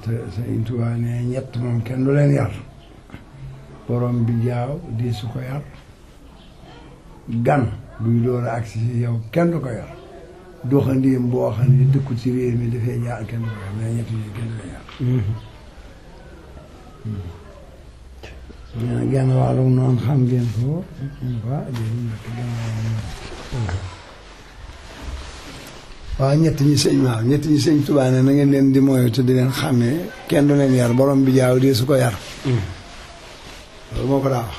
te Sëñ Tuubaa ne ñett moom kenn du leen yar borom bi jaaw di su ko yar gan buy door a agsi si yow kenn du ko yar doxandéem boo xam ne dëkku ci réew mi dafay jaar kenn du ko yar mais ñett ñi kenn du leen yar nee na genn wàllu noonu xam ngeen ko waaw ñett ñi sëñ Tuubaa ne na ngeen leen di moyu te di leen xàmmee kenn du leen yar borom bi jaaw di su ko yar loolu moo ko daa wax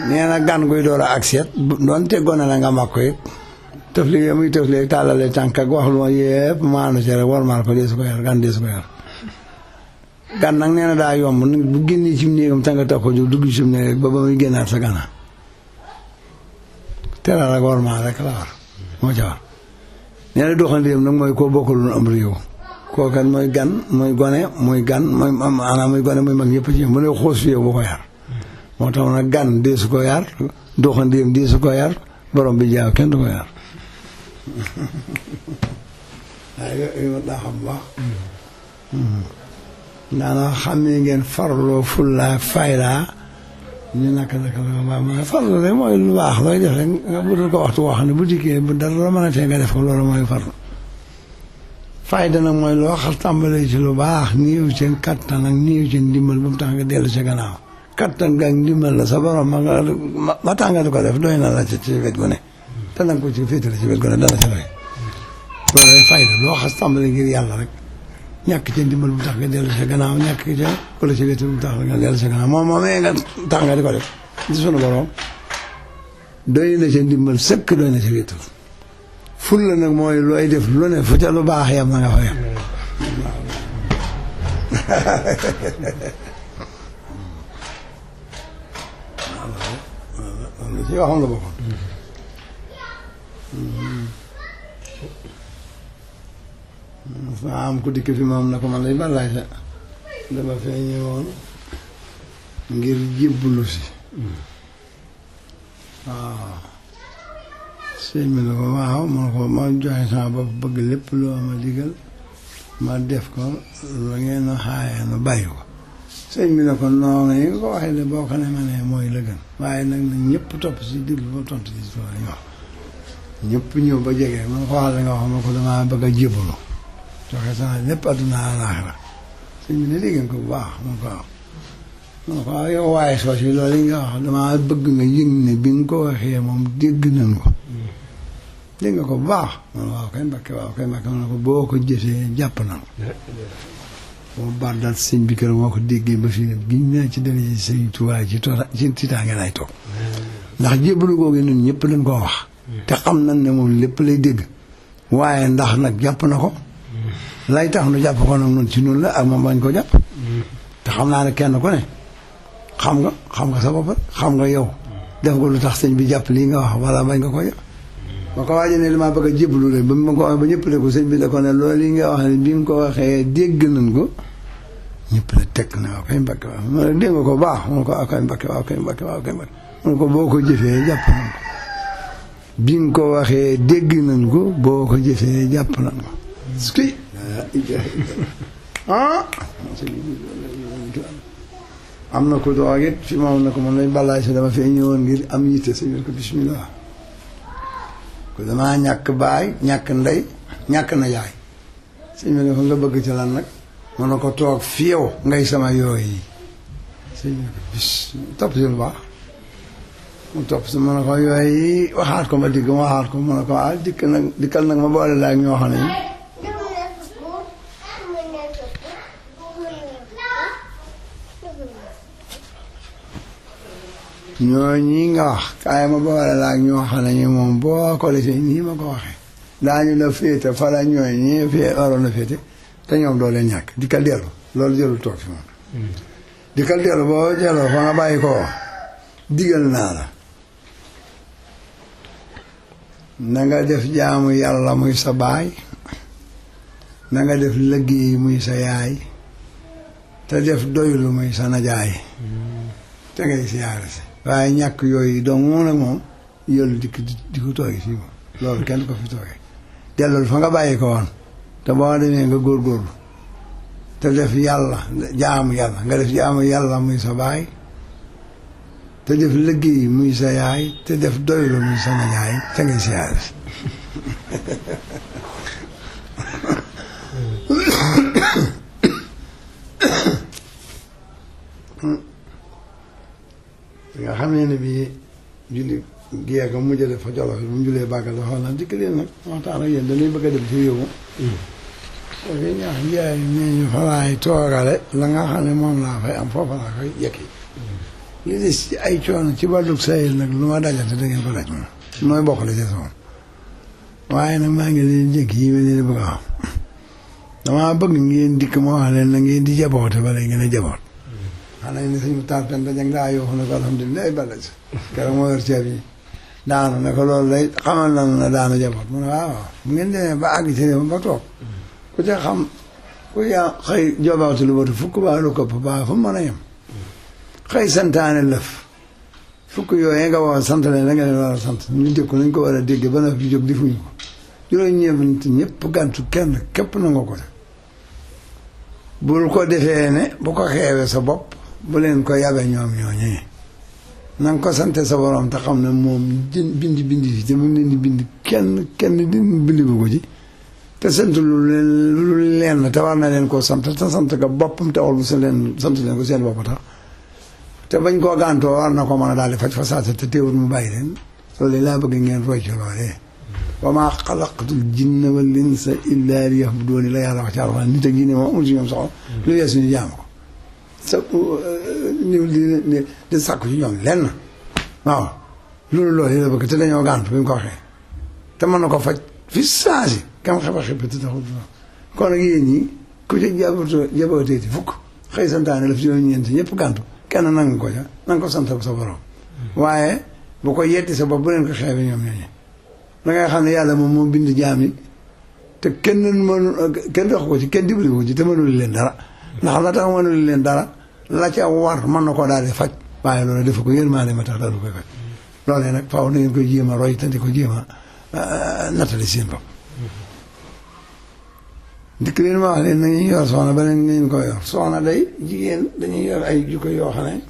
nee na gan guy door a agseet doonte gone la nga mag ko it tëfli muy tëfli tàllale tànk ak wax lu ma yëpp maanu ci rek warmaal ko di su ko yar gan di su ko yar gan nag nee na daa yomb bu génnee ci néegam tànga tax ko jóg dugg ci néeg rek ba muy génnaat sa gana teral ak warmaal rek la war moo ca war nee na doxandéem nag mooy koo bokkul am réew kookan mooy gan mooy gone mooy gan mooy maanaam mooy gone mooy mag ñëpp ci mu ne xoos fi yow boo ko yar moo tax nag gan dee su ko yar doxandéem dee su ko yar borom bi jaaw kenn du ko yar waaye yooyu daa xam baax daana xam ne ngeen farloo fulla fayda ñu naka la ma farlu rek mooy lu baax looy def rek nga budul ko waxtu woo xam ne bu dikkee bu dara la mën a tee nga def ko loolu mooy farlu fayda nag mooy loo xam tàmbalee ci lu baax néew ci kattan ak néew ci ndimbal ba mu tax nga dellu ci gannaaw kattan nga ndimbal la sa borom ma tax nga di ko def doy na la ci wet gu ne te nanga ko ci féetale ci wet gu ne dana ci doy loolu fayda loo xam tàmbalee ngir yàlla rek ñàkk ci ndimbal bu tax nga dellu ci gannaaw ñàkk ci wala ci wétu bu tax nga dellu ci gannaaw moom nga tax nga di ko def ci sunu borom doy na ci ndimbal sëkk doy na ci wétu ful la nag mooy looy def lu ne fu ca lu baax yam na nga fa yam ci waxam la boppam am ku dikk fi moom na ko man lay balaay sa dama fee ñëwoon ngir jébbalu si waaw sëñ bi la ko waaw man ko ma joxe sama bopp bëgg lépp loo ma digal ma def ko lu ngeen a xaayee nu bàyyi ko sëñ bi la ko noonu yi nga ko waxee de boo ko ne ma ne mooy la gën waaye nag na ñëpp topp si déglu ba tontu si soo ñu wax ñëpp ñëw ba jege man ko waxal nga wax ma ko damaa bëgg a jébbalu joxe sama lépp adduna àllaaxira sëñ bi ne dégg ngeen ko bu baax man ko waaw man ko waaw yow waaye soo si loolu yi nga wax damaa bëgg nga yëg ne bi nga ko waxee moom dégg nañ ko dégg nga ko bu baax man waaw kay Mbàkke man ne ko boo ko jëfee jàpp na ko boo baat daal sëñ bi kër moo ko déggee ba fii ne giñ naa ci dara ci sëñ Tuubaa ci tiitaange lay toog ndax jébbalu googu ñun ñëpp dañ koo wax te xam nañ ne moom lépp lay dégg waaye ndax nag jàpp na ko lay tax nu jàpp ko nag noonu ci noonu la ak moom bañ ko jàpp te xam naa ne kenn ku ne xam nga sa bopp xam nga yow def nga lu tax sëñ bi jàpp lii nga wax wala bañ nga ko jàpp ma ko waajee ne damaa bëgg a jébbalu rek ba ma ko wax ba ñëpp ne ko sëñ bi da ko ne loolu yi nga wax ne bi nga ko waxee dégg nañ ko ñëpp la teg na waaw kay Mbàkke waaw ma ne dégg nga ko baax mun ko waaw kay Mbàkke waaw kay Mbàkke waaw kay Mbàkke mun ko boo ko jëfee jàpp nañ ko bi nga ko waxee dégg nañ ko boo ko jëfee jàpp nañ ko ski am na ko doog it fi moom na ko man lay balaay si dama fee ñëwoon ngir am yitte sëñ ko bismillah ko damaa ñàkk baay ñàkk ndey ñàkk na yaay sëñ bi ne ko nga bëgg ci lan nag mën na ko toog fi yow ngay sama yooyu yi sëñ bi ne ko bis topp si lu baax mu topp si mën na ko yooyu yi waxaat ko ma digg ma waxaat ko mën na ko dikkal nag ma boole laa ak ñoo xam ne ñooñi nga wax kaay ma boole laa ak ñoo xam ne ñi moom boo ko defee nii ma ko waxee daañu la féete fa la ñooy ñii fee waroon na féete te ñoom doo leen ñàkk dikkal dellu loolu jëlul toog fi moom dikkal dellu boo jëloo fa nga bàyyi ko digal naa la na nga def jaamu yàlla muy sa baay na nga def liggéey muy sa yaay te def doylu muy sa najaay te ngay siyaare si waaye ñàkk yooyu donc moom nag moom yëllu dikk di ko toogee fii moom loolu kenn du ko fi toogee dellul fa nga bàyyi ko woon te boo demee nga góorgóorlu te def yàlla jaamu yàlla nga def jaamu yàlla muy sa baay te def liggéey muy sa yaay te def doylu muy sa yaay te ngay siyaare si nga xam ne bii julli gée ko mujj def fa Jolof bu mu jullee bàggal dafa xool dikk leen nag waxtaan ak yéen dañuy bëgg a dem ci réew mi ok ñaax njaay ñu falaay toogale la nga xam ne moom laa fay am foofa laa koy yekki li des ci ay coono ci wàllug sayil nag lu ma dajante da ngeen ko daj moom nooy bokk la ci moom waaye nag maa ngi leen jëkk yi ma leen bëgg a wax damaa bëgg ngeen dikk ma wax leen na ngeen di jaboote bala ngeen a jaboot xanaa ne sëñ mu taal pen dajang daa yoo xam ne ko alhamdulilah bala si keroog moo yor ceeb yi daanu ne ko loolu lay xamal nanu na daanu jaboot mu ne waaw bu ngeen demee ba àgg ci réew ba toog ku ca xam ku yaa xëy jobawtu lu batu fukk baa lu këpp baa fu mën a yem xëy santaane lëf fukk yooyu nga wax sant leen la nga leen war a sant ñu dégg nañ ko war a dégg ba nag di jóg di fuñu ko juróom ñeent ñëpp gàntu kenn képp na nga ko def bul ko defee ne bu ko xeewee sa bopp bu leen ko yabe ñoom ñooñee na nga ko sante sa borom te xam ne moom bind fi te mu leen di bind kenn di bind bu ko ci te sant lu leen te war na leen koo sant te sant ko boppam te wal bu sa leen sant leen ko seen bopp tax te bañ koo gàntoo war na ko mën a daal di faj fa saasa te teewul mu bàyyi leen loolu laa bëgg ngeen roy ci loolee wa maa xalaqtul jinna wal insa illa liya'buduun la yàlla wax ci Alxuraan nit ak jinne moom amul si ñoom soxla lu yeesu ñu jaam ko sa ñu di sàkku ci ñoom lenn waaw loolu la bëgg te dañoo gànt bi mu ko waxee te mën na ko faj fi saasi kam xeba xeba te taxul kon nag yéen ñi ku ci jabooteeti fukk xëy santaane la fi yoon ñeenti ñëpp gàntu kenn nangu ko ca nanga ko sant sa borom waaye bu ko yetti sa bopp bu leen ko xeebe ñoom ñooñu da ngay xam ne yàlla moom moo bind jaam yi te kenn dox ko ci kenn dimbali ko ci te mënul leen dara ndax la tax mënul leen dara la ca war mën na koo daal di faj waaye loolu defu ko yërmaande ma tax daal du koy faj loolee nag faaw na ngeen koy jéem a roy te di ko jéem a nattali seen bopp dikk leen ma wax leen na ñuy yor soxna ba leen ngeen ko yor soxna day jigéen dañuy yor ay jikko yoo xam ne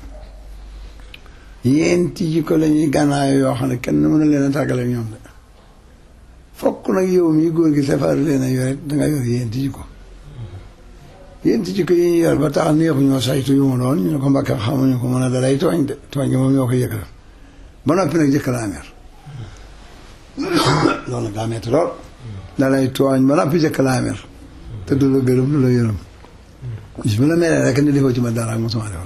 yéenti jikko la ñuy gànnaayo yoo xam ne kenn mën na leen a tàggale ñoom de fokk nag yow mii góor gi safar leen a yore danga yor yéenti jikko yi ñuy yor ba tax neexu ñoo saytu yu mu doon ñu ne ko mbàkke xamuñu ko mën a dalay tooñ de tooñ gi moom ñoo ko yëkkal ba noppi nag jëkk laa mer loolu nag daa metti lool dalay tooñ ba noppi jëkk laa mer te du la gërëm du la yërëm bis bu la meree rek ni defoo ci ma dara ak mosuma def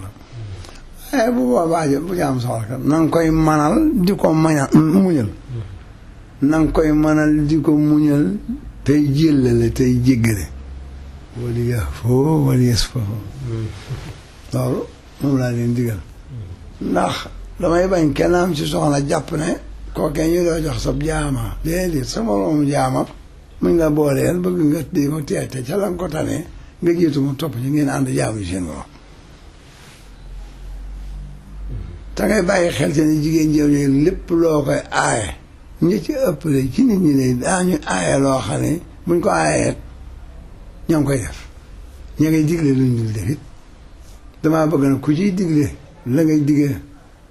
la bu boobaa bu ñu am soxla kat na nga koy manal di ko muñal na nga koy manal di ko muñal tey jéllale tey jéggale wala yafoo wala yasfahu loolu moom laa leen digal ndax damay bañ kenn am ci soxna jàpp ne kookee ñu doo jox sab jaama déedéet sa moroomu jaama muñ la booleel bëgg nga di ko teete ca la nga ko tanee nga jiitu mu topp ci ngeen ànd jaamu seen borom te ngay bàyyi xel te ne jigéen jëw ñooyu lépp loo koy aaye ñi ci ëppale ci nit ñi lay daañu aaye loo xam ne buñ ko aayee ñoo ngi koy def ña ngay digle luñ dul def it damaa bëgg na ku ciy digle la ngay digle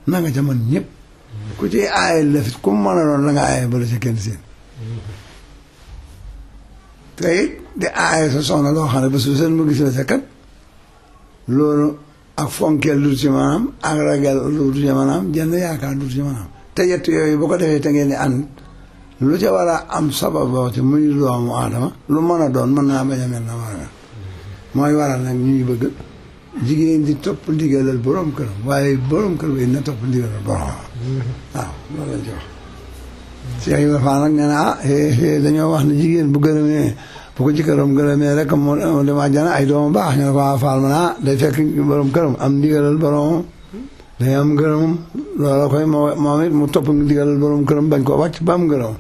na nga ca mën ñëpp ku ciy aaye lafit ku mën a doon la nga aaye bala ca kenn seen te it di aaye sa soxna loo xam ne ba su seen mu gis la sa kat loolu ak fonkeel du ci maanaam ak ragal du ci maanaam jenn yaakaar du ci maanaam te yett yooyu bu ko defee te ngeen di ànd lu ca war a am sababoo te muy doomu aadama lu mën a doon mën naa bañ a mel na war a mel mooy waral nag ñuy bëgg jigéen di topp ndigalal borom këram waaye borom kër ba na topp ndigalal borom waaw loolu lañ ci wax Cheikh Ibrahima Fall nag nee na dañoo wax ne jigéen bu gërëmee bu ko jëkkëram gërëmee rek moo dem àjjana ay doomu baax ñu ne ko Fall ma day fekk borom këram am ndigalal borom day am gërëmam loolu koy moom it mu topp ndigalal borom këram bañ koo wàcc ba am gërëm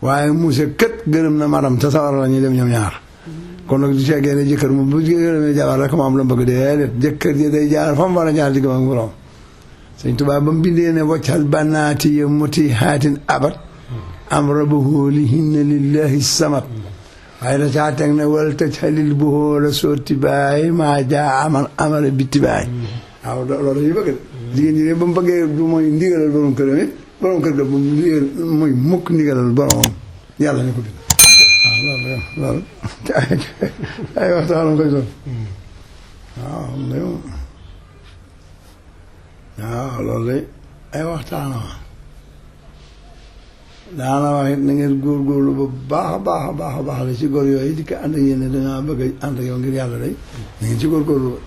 waaye monsieur kët gërëm na madam te sawar la ñuy dem ñoom ñaar kon nag du ceegee ne jëkkër moom bu gërëmee jabar rek mu am la bëgg déedéet jëkkër ji day jaar fa mu war a jaar diggam ak borom Sëñ Tuubaa ba mu bindee ne waccal bannaati ya muti haatin abat am rabahu lihinna lillahi samat waaye da caa teg ne wal tëj xalil bu xoola sotti baay maa jaa amara bitti baay waaw loolu dañuy bëgg de jigéen ñi ne ba mu bëggee du mooy ndigalal borom kër it borom kër ga ba mu ndigal mooy mukk ndigalal boromam yàlla ñu ko bind waaw loolu ay waxtaanam koy doon waaw loolu de ay waxtaanam daana wax it na ngeen góorgóorlu ba baax a baax a baax a baax la ci góor yooyu di ko ànd ak yéen dangaa bëgg a ànd ak yow ngir yàlla day na ngeen ci góorgóorlu ba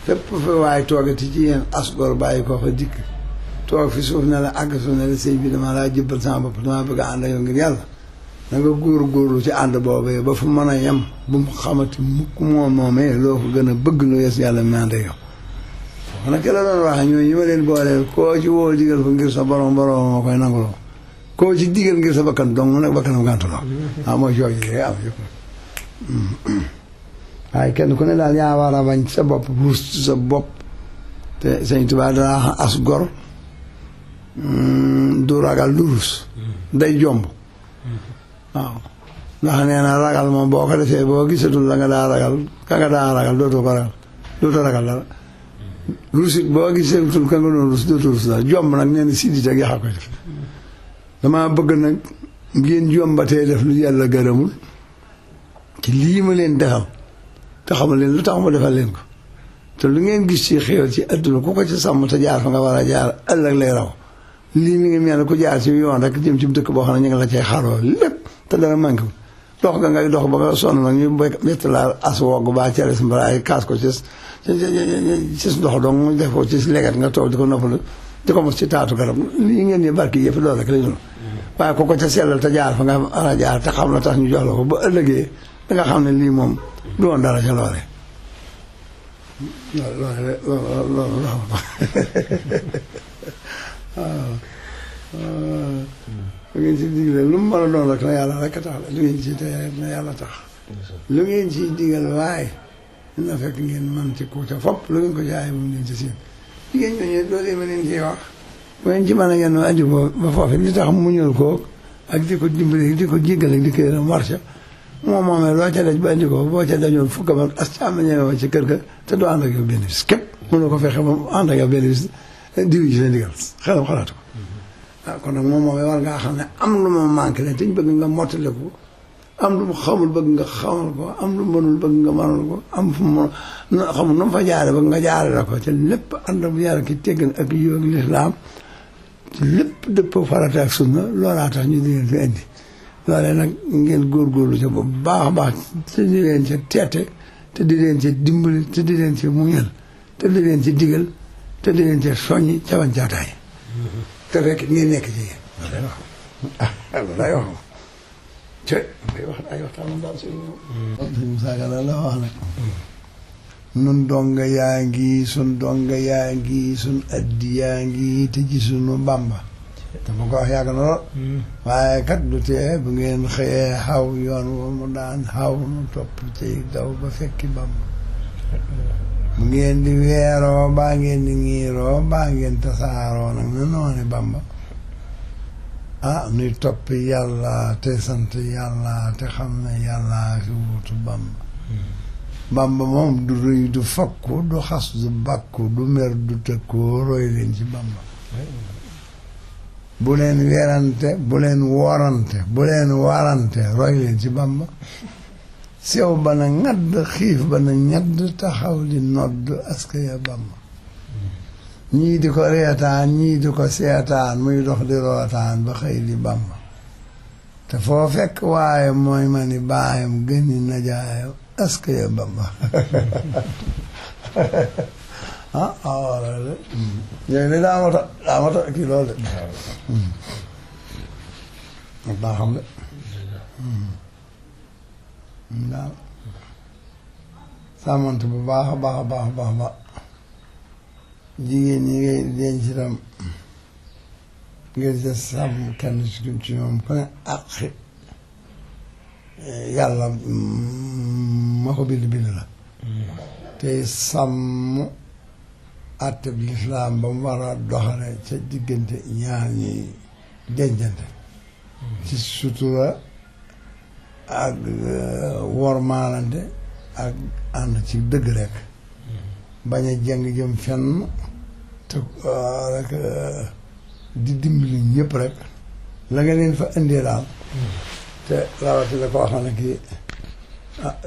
fépp fa waaye toogati ci yéen as góor bàyyi koo fa dikk toog fi suuf ne la àgg suuf ne la sëñ bi dama laa jëbbal sama bopp damaa bëgg a ànd ak yow ngir yàlla na nga góorgóorlu ci ànd boobee ba fu mën a yem bu mu xamati mukk moomee loo ko gën a bëgg lu yees yàlla mi ànd ak yow wax nag ki la doon wax ñooñu ñi ma leen booleel koo ci woo digal ko ngir sa borom moo koy nanguloo koo ci digal ngir sa bakkan dong nag bakkanam gàntuloo mooy coow yi am yëpp waaye kenn ku ne daal yaa war a bañ sa bopp ruus sa bopp te Sëñ Tuubaa danaa as gor du ragal du ruus day jomb waaw ndax nee na ragal moom boo ko defee boo gisatul la nga daa ragal ka nga daa ragal dootoo ko ragal dootoo ragal dara ruus it boo gisatul ka nga doon ruus dootoo ruus dara jomb nag nee na sidit ak yaxa koy def damaa bëgg nag ngeen jombatee def lu yàlla gërëmul ci lii ma leen defal te xamal leen lu tax ma defal leen ko te lu ngeen gis ci xéwal ci adduna ku ko ci sàmm te jaar fa nga war a jaar ëllëg lay raw lii mi ngi mel ne ku jaar ci yoon rek jëm ci dëkk boo xam ne ñu ngi la cay xaroo lépp te dara manqué wu dox nga ngay dox ba nga sonn nag ñu bett laa as wogg baa cere si mbara ay kaas ko ci ndox dong mu def ko ci leget nga toog di ko noppalu di ko mos ci taatu garab lii ngeen di barki yëpp loolu rek lay doon waaye ku ko ca sellal te jaar fa nga war a jaar te xam la tax ñu jox la ko ba ëllëgee da nga xam ne lii moom du woon dara ca loole loolu lu ngeen ci digle lu mu mën a doon rek na yàlla rek a tax la lu ngeen ci tey rek na yàlla tax lu ngeen ciy digal waaye na fekk ngeen man ci ku ca fopp lu ngeen ko jaayee moom ngeen ci seen jigéen ñooñu loolu ma leen ciy wax bu ngeen ci mën a yenn andi ko ba foofu li tax mu ñëw ko ak di ko dimbali di ko jéggal ak di ko yërëm war ca moom moomee loo ca daj ba andi ko boo ca dajoon fukk ba as ca am ñëw ci kër ga te doo ànd ak yow benn bis képp mënoo ko fexe ba ànd ak yow benn bis diw ji la ndigal xelam xalaatu ko waaw kon nag moom moomee war ngaa xam ne am lu ma manqué ne te ñu bëgg nga mottale ko am lu mu xamul bëgg nga xamal ko am lu mënul bëgg nga mënal ko am fu mu xamul nu mu fa jaare bëgg nga jaare la ko te lépp ànd bu yàlla ki teggan ak yow ak lislaam lépp dëpp farata ak sunna loolaa tax ñu di leen fi indi loolee nag ngeen góorgóorlu ca bu baax a baax te di leen ca teete te di leen ca dimbali te di leen ca muñal te di leen ca digal te di leen ca soññi caban caataay te fekk ngeen nekk ci yéen loolu lay wax te day wax ay waxtaan daal suñu Musaa Ka la wax nag nun donga yaa ngi sun donga yaa ngi sun addi yaa ngi te ci sunu Bàmba te bu ko wax yàgg na lool waaye kat du tee bu ngeen xëyee xaw yoon wa mu daan xaw nu topp ci daw ba fekki Bàmba bu ngeen di weeroo baa ngeen di ngiiroo baa ngeen tasaaroo nag na noone Bàmba nuy topp yàlla te sant yàlla te xam ne yàlla fi wutu Bàmba Bàmba moom du rëy du fakku du xas du bàkku du mer du tëkkoo roy leen ci Bàmba bu leen werante bu leen worante bu leen warante roy leen ci Bàmba sew ba na ŋadd xiif ba na ñadd taxaw di nodd askaya Bàmba ñii di ko reetaan ñii di ko seetaan muy dox di rootaan ba xëy di Bàmba te foo fekk waaye mooy ma ni baayam gëni najaayam askaya Bàmba wala de yooyu de daa mata kii loolu de daa xam de daal sàmmante bu baax a baax a baax a baax ba jigéen ñi ngay denc itam ngir ca sàmm kenn ci ñoom ku ne ak yàlla ma ko bind la tey sàmm àtte bi lislaam ba mu war a doxale ca diggante ñaar ñi dencante ci sutura ak wormaalante ak ànd ci dëgg rek bañ a jeng jëm fenn te rek di dimbali ñëpp rek la nga leen fa indee daal te rawatina koo xam ne kii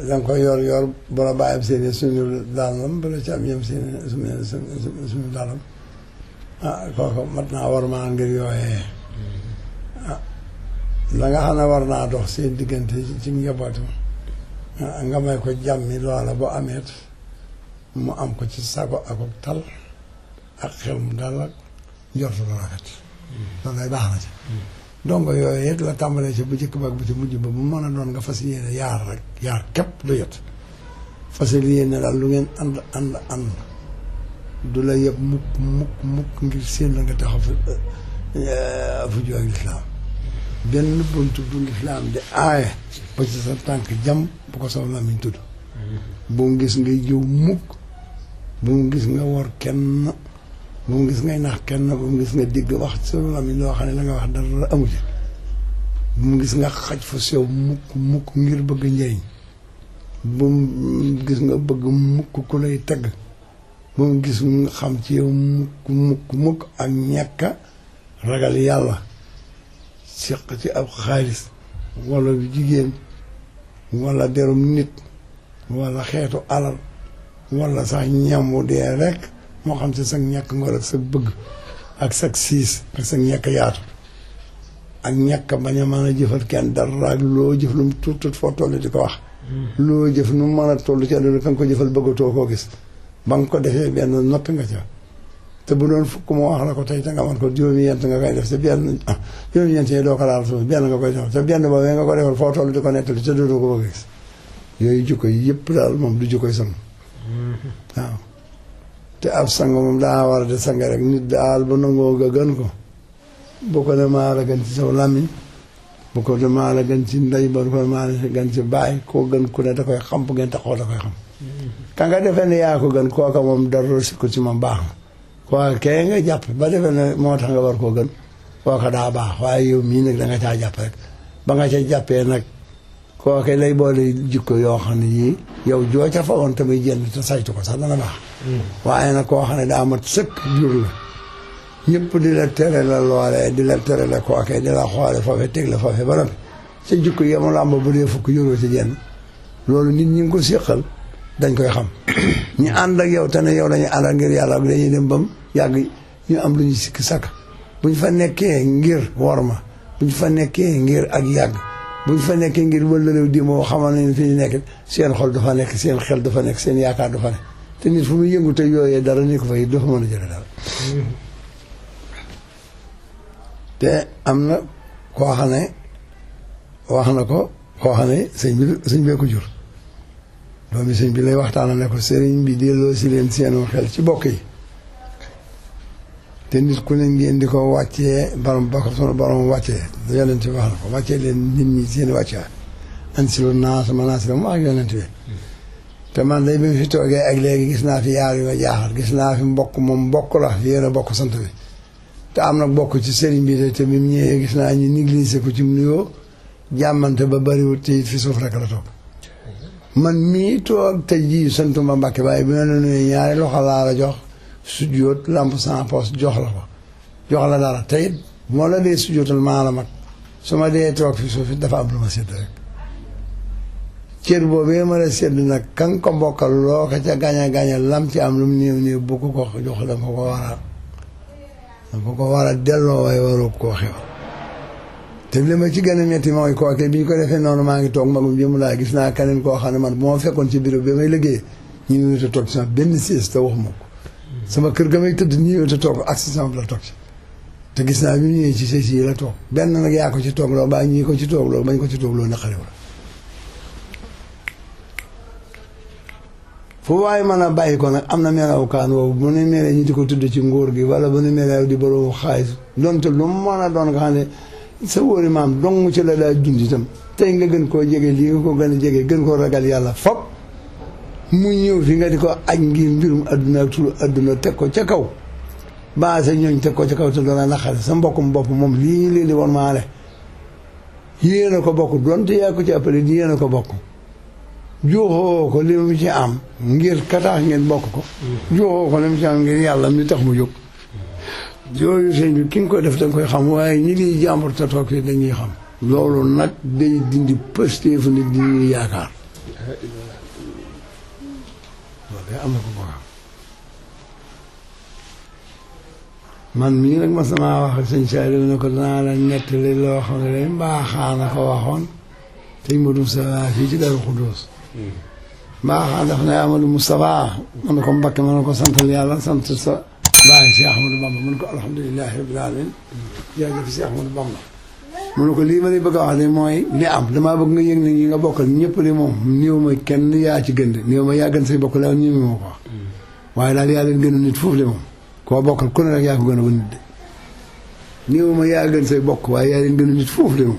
da nga koy yor bu la bàyyam seeni suñu daalam bu la ci am yem seeni suñu daalam kooku mat naa war maa ngir yooyee la nga xam ne war naa dox seen diggante ci njabootam nga may ko jàmmi loola boo ameet mu am ko ci sago ak tal ak xel mu dal ak njortu lu rafet loolu lay baax na ci donc yooyu it la tàmbalee ci bu njëkk ba ak bu ci mujj ba mu mën a doon nga fas yéene yaar rek yaar képp du yet fas yéene daal lu ngeen ànd du la yëpp mukk ngir seen la nga taxaw fu jóg lislaam benn buntu bu lislaam di aaye ba ci sa tànk jam bu ko saw lamiñ tudd bu mu gis ngay jëw mukk bu mu gis nga wor kenn bu mu gis ngay nax kenn bu mu gis nga digg wax sa lamiñ loo xam ne la nga wax dara amu ci bu mu gis nga xaj fa sew mukk ngir bëgg njëriñ bu mu gis nga bëgg mukk ku lay tagg bu mu gis nga xam ci yow mukk ak ñàkk ragal yàlla seq ci ab xaalis wala jigéen wala derum nit wala xeetu alal wala sax ñamu dee rek moo xam ci sag ñàkk ngor ak sag bëgg ak sag siis ak sag ñàkk yaatu ak ñàkk bañ a mën a jëfal kenn dara ak loo jëf lu mu tuut foo toll di ko wax loo jëf nu mu mën a toll ci àdduna ka nga ko jëfal bëggatoo koo gis ba nga ko defee benn noppi nga ca te bu doon fukk moo wax la ko tey te nga man ko juróomi-ñeent nga koy def te benn juróomi-ñeent yi doo ko laal suuf benn nga koy def te benn boobu nga ko defal foo toll di ko nettali te dootoo ko bëgg gis yooyu jukko yi yëpp daal moom du jukkoy sang waaw te ab sang moom daa war a de sang rek nit daal bu nangoo nga gën ko bu ko ne maa la gën ci saw làmmiñ bu ko ne maa la gën ci ndey ba bu ko ne maa la gën ci baay koo gën ku ne da koy xam bu ngeen taxaw da koy xam ka nga defee ne yaa ko gën kooka moom dara si ko ci moom baax na kooka kee nga jàpp ba defee ne moo tax nga war koo gën kooka daa baax waaye yow mii nag da nga caa jàpp rek ba nga ca jàppee nag kooka lay boole jikko yoo xam ne yii yow joo ca fa woon tamit jënd te saytu ko sax dana baax waaye nag koo xam ne daa mat sëkk jur la ñëpp di la tere la loolee di la tere la kooka di la xoole foofe teg la foofe ba noppi sa jikko yi amul làmb bu dee fukk yoroo ci jenn loolu nit ñi ngi ko séqal dañ koy xam ñu ànd ak yow te ne yow dañuy ànd ak ngir yàlla ak dañuy dem bam yàgg ñu am lu ñu sikki sakk bu ñu fa nekkee ngir worma bu ñu fa nekkee ngir ak yàgg bu ñu fa nekkee ngir wëllërew di moo xamal ne fi ñu nekk seen xol dafa nekk seen xel dafa nekk seen yaakaar dafa nekk te nit fu muy yëngu te yooyee dara ni ko fay dafa mën a jële dara te am na koo xam ne wax na ko koo xam ne sëñ bee ko jur doomi sëñ bi lay waxtaana ne ko sëriñ bi delloo si leen seenu xel ci bokk yi te nit ku ne ngeen di ko wàccee borom ba ko sunu borom wàccee yonent bi wax na ko wàccee leen nit ñi seen wàccee an si lu naa sama naa si la mu wax yonent bi te man day bi fi toogee ak léegi gis naa fi yaar yu ma jaaxal gis naa fi mbokk moom mbokk la yéen a bokk sant bi te am na bokk ci sëriñ bi te bi mu ñëwee gis naa ñu négligé ko ci nuyoo jàmmante ba bariwul te it fi suuf rek la toog man mii toog te ji santuma Mbàkke waaye bi ma la nuyee ñaari loxo laa la jox sujjóot lamp sans poste jox la ko jox la dara te it moo la dee sujjóotal maa la mag su ma dee toog fi suuf it dafa am lu ma sédd rek cër boobee ma la sédd nag kan ko bokkal loo ko ca gaña lam ci am lu mu néew bu ko jox da nga ko war a delloo waaye waroo koo xew te li ma ci gën a metti mooy kooke bi ñu ko defee noonu maa ngi toog magum jëm laa gis naa keneen koo xam ne man bu ma fekkoon ci bureau bi may liggéey ñu ngi wut a toog ci sama benn siis te waxuma ko sama kër ga may tëdd ñu wut a toog assistant bi la toog ci te gis naa bi ñu ñëwee ci siis yi la toog benn nag yaa ko ci toog loo baa ñii ko ci toog loo bañ ko ci toog loo naqari la fu waaye mën a bàyyi ko nag am na melawkaan woowu bu ne melee ñu di ko tudd ci nguur gi wala bu ne melee di boroomu xaalis donte lu mu mën a doon nga xam ne sa wóori maam dong ci la daa dund itam tey nga gën koo jege lii nga ko gën a jege gën koo ragal yàlla fop mu ñëw fi nga di ko aj ngir mbirum adduna ak turu adduna teg ko ca kaw ba sa ñooñ teg ko ca kaw te doona naqare sa mbokkum bopp moom lii leen di woon maale yéen a ko bokk donte yaa ko ci appelé di yéen a ko bokk joxoo ko li mu ci am ngir kataax ngeen bokk ko joxoo ko li mu ci am ngir yàlla mi tax mu jóg yooyu sëñ bi ki nga koy def danga koy xam waaye ñi liy jàmbur te toog fii dañuy xam loolu nag day dindi pësteefu nit di ñuy yaakaar loolu day am na ko ko xam man mii nag mas namaa wax ak sëñ Saliou ne ko danaa la nettali loo xam ne day mbaaxaana ko waxoon sëñ Modou Moustapha fii ci Darou Khoudoss mbaaxaan daf ne Amadou Moustapha man ko Mbakke man ko santal yàlla sant sa bàyyi si Ahmadou Bamba mun ko alhamdulilahi rabbil alamin jaajëf si Ahmadou Bamba mun ko lii ma lay bëgg a wax de mooy li am damaa bëgg nga yëg ne ñi nga bokkal ñëpp de moom néew ma kenn yaa ci gën de néew ma yaa gën say bokk la ñëw ma ko wax waaye daal yaa leen gën a nit foofu de moom koo bokkal ku ne rek yaa ko gën a nit de néew ma yaa gën say bokk waaye yaa leen gën a nit foofu de moom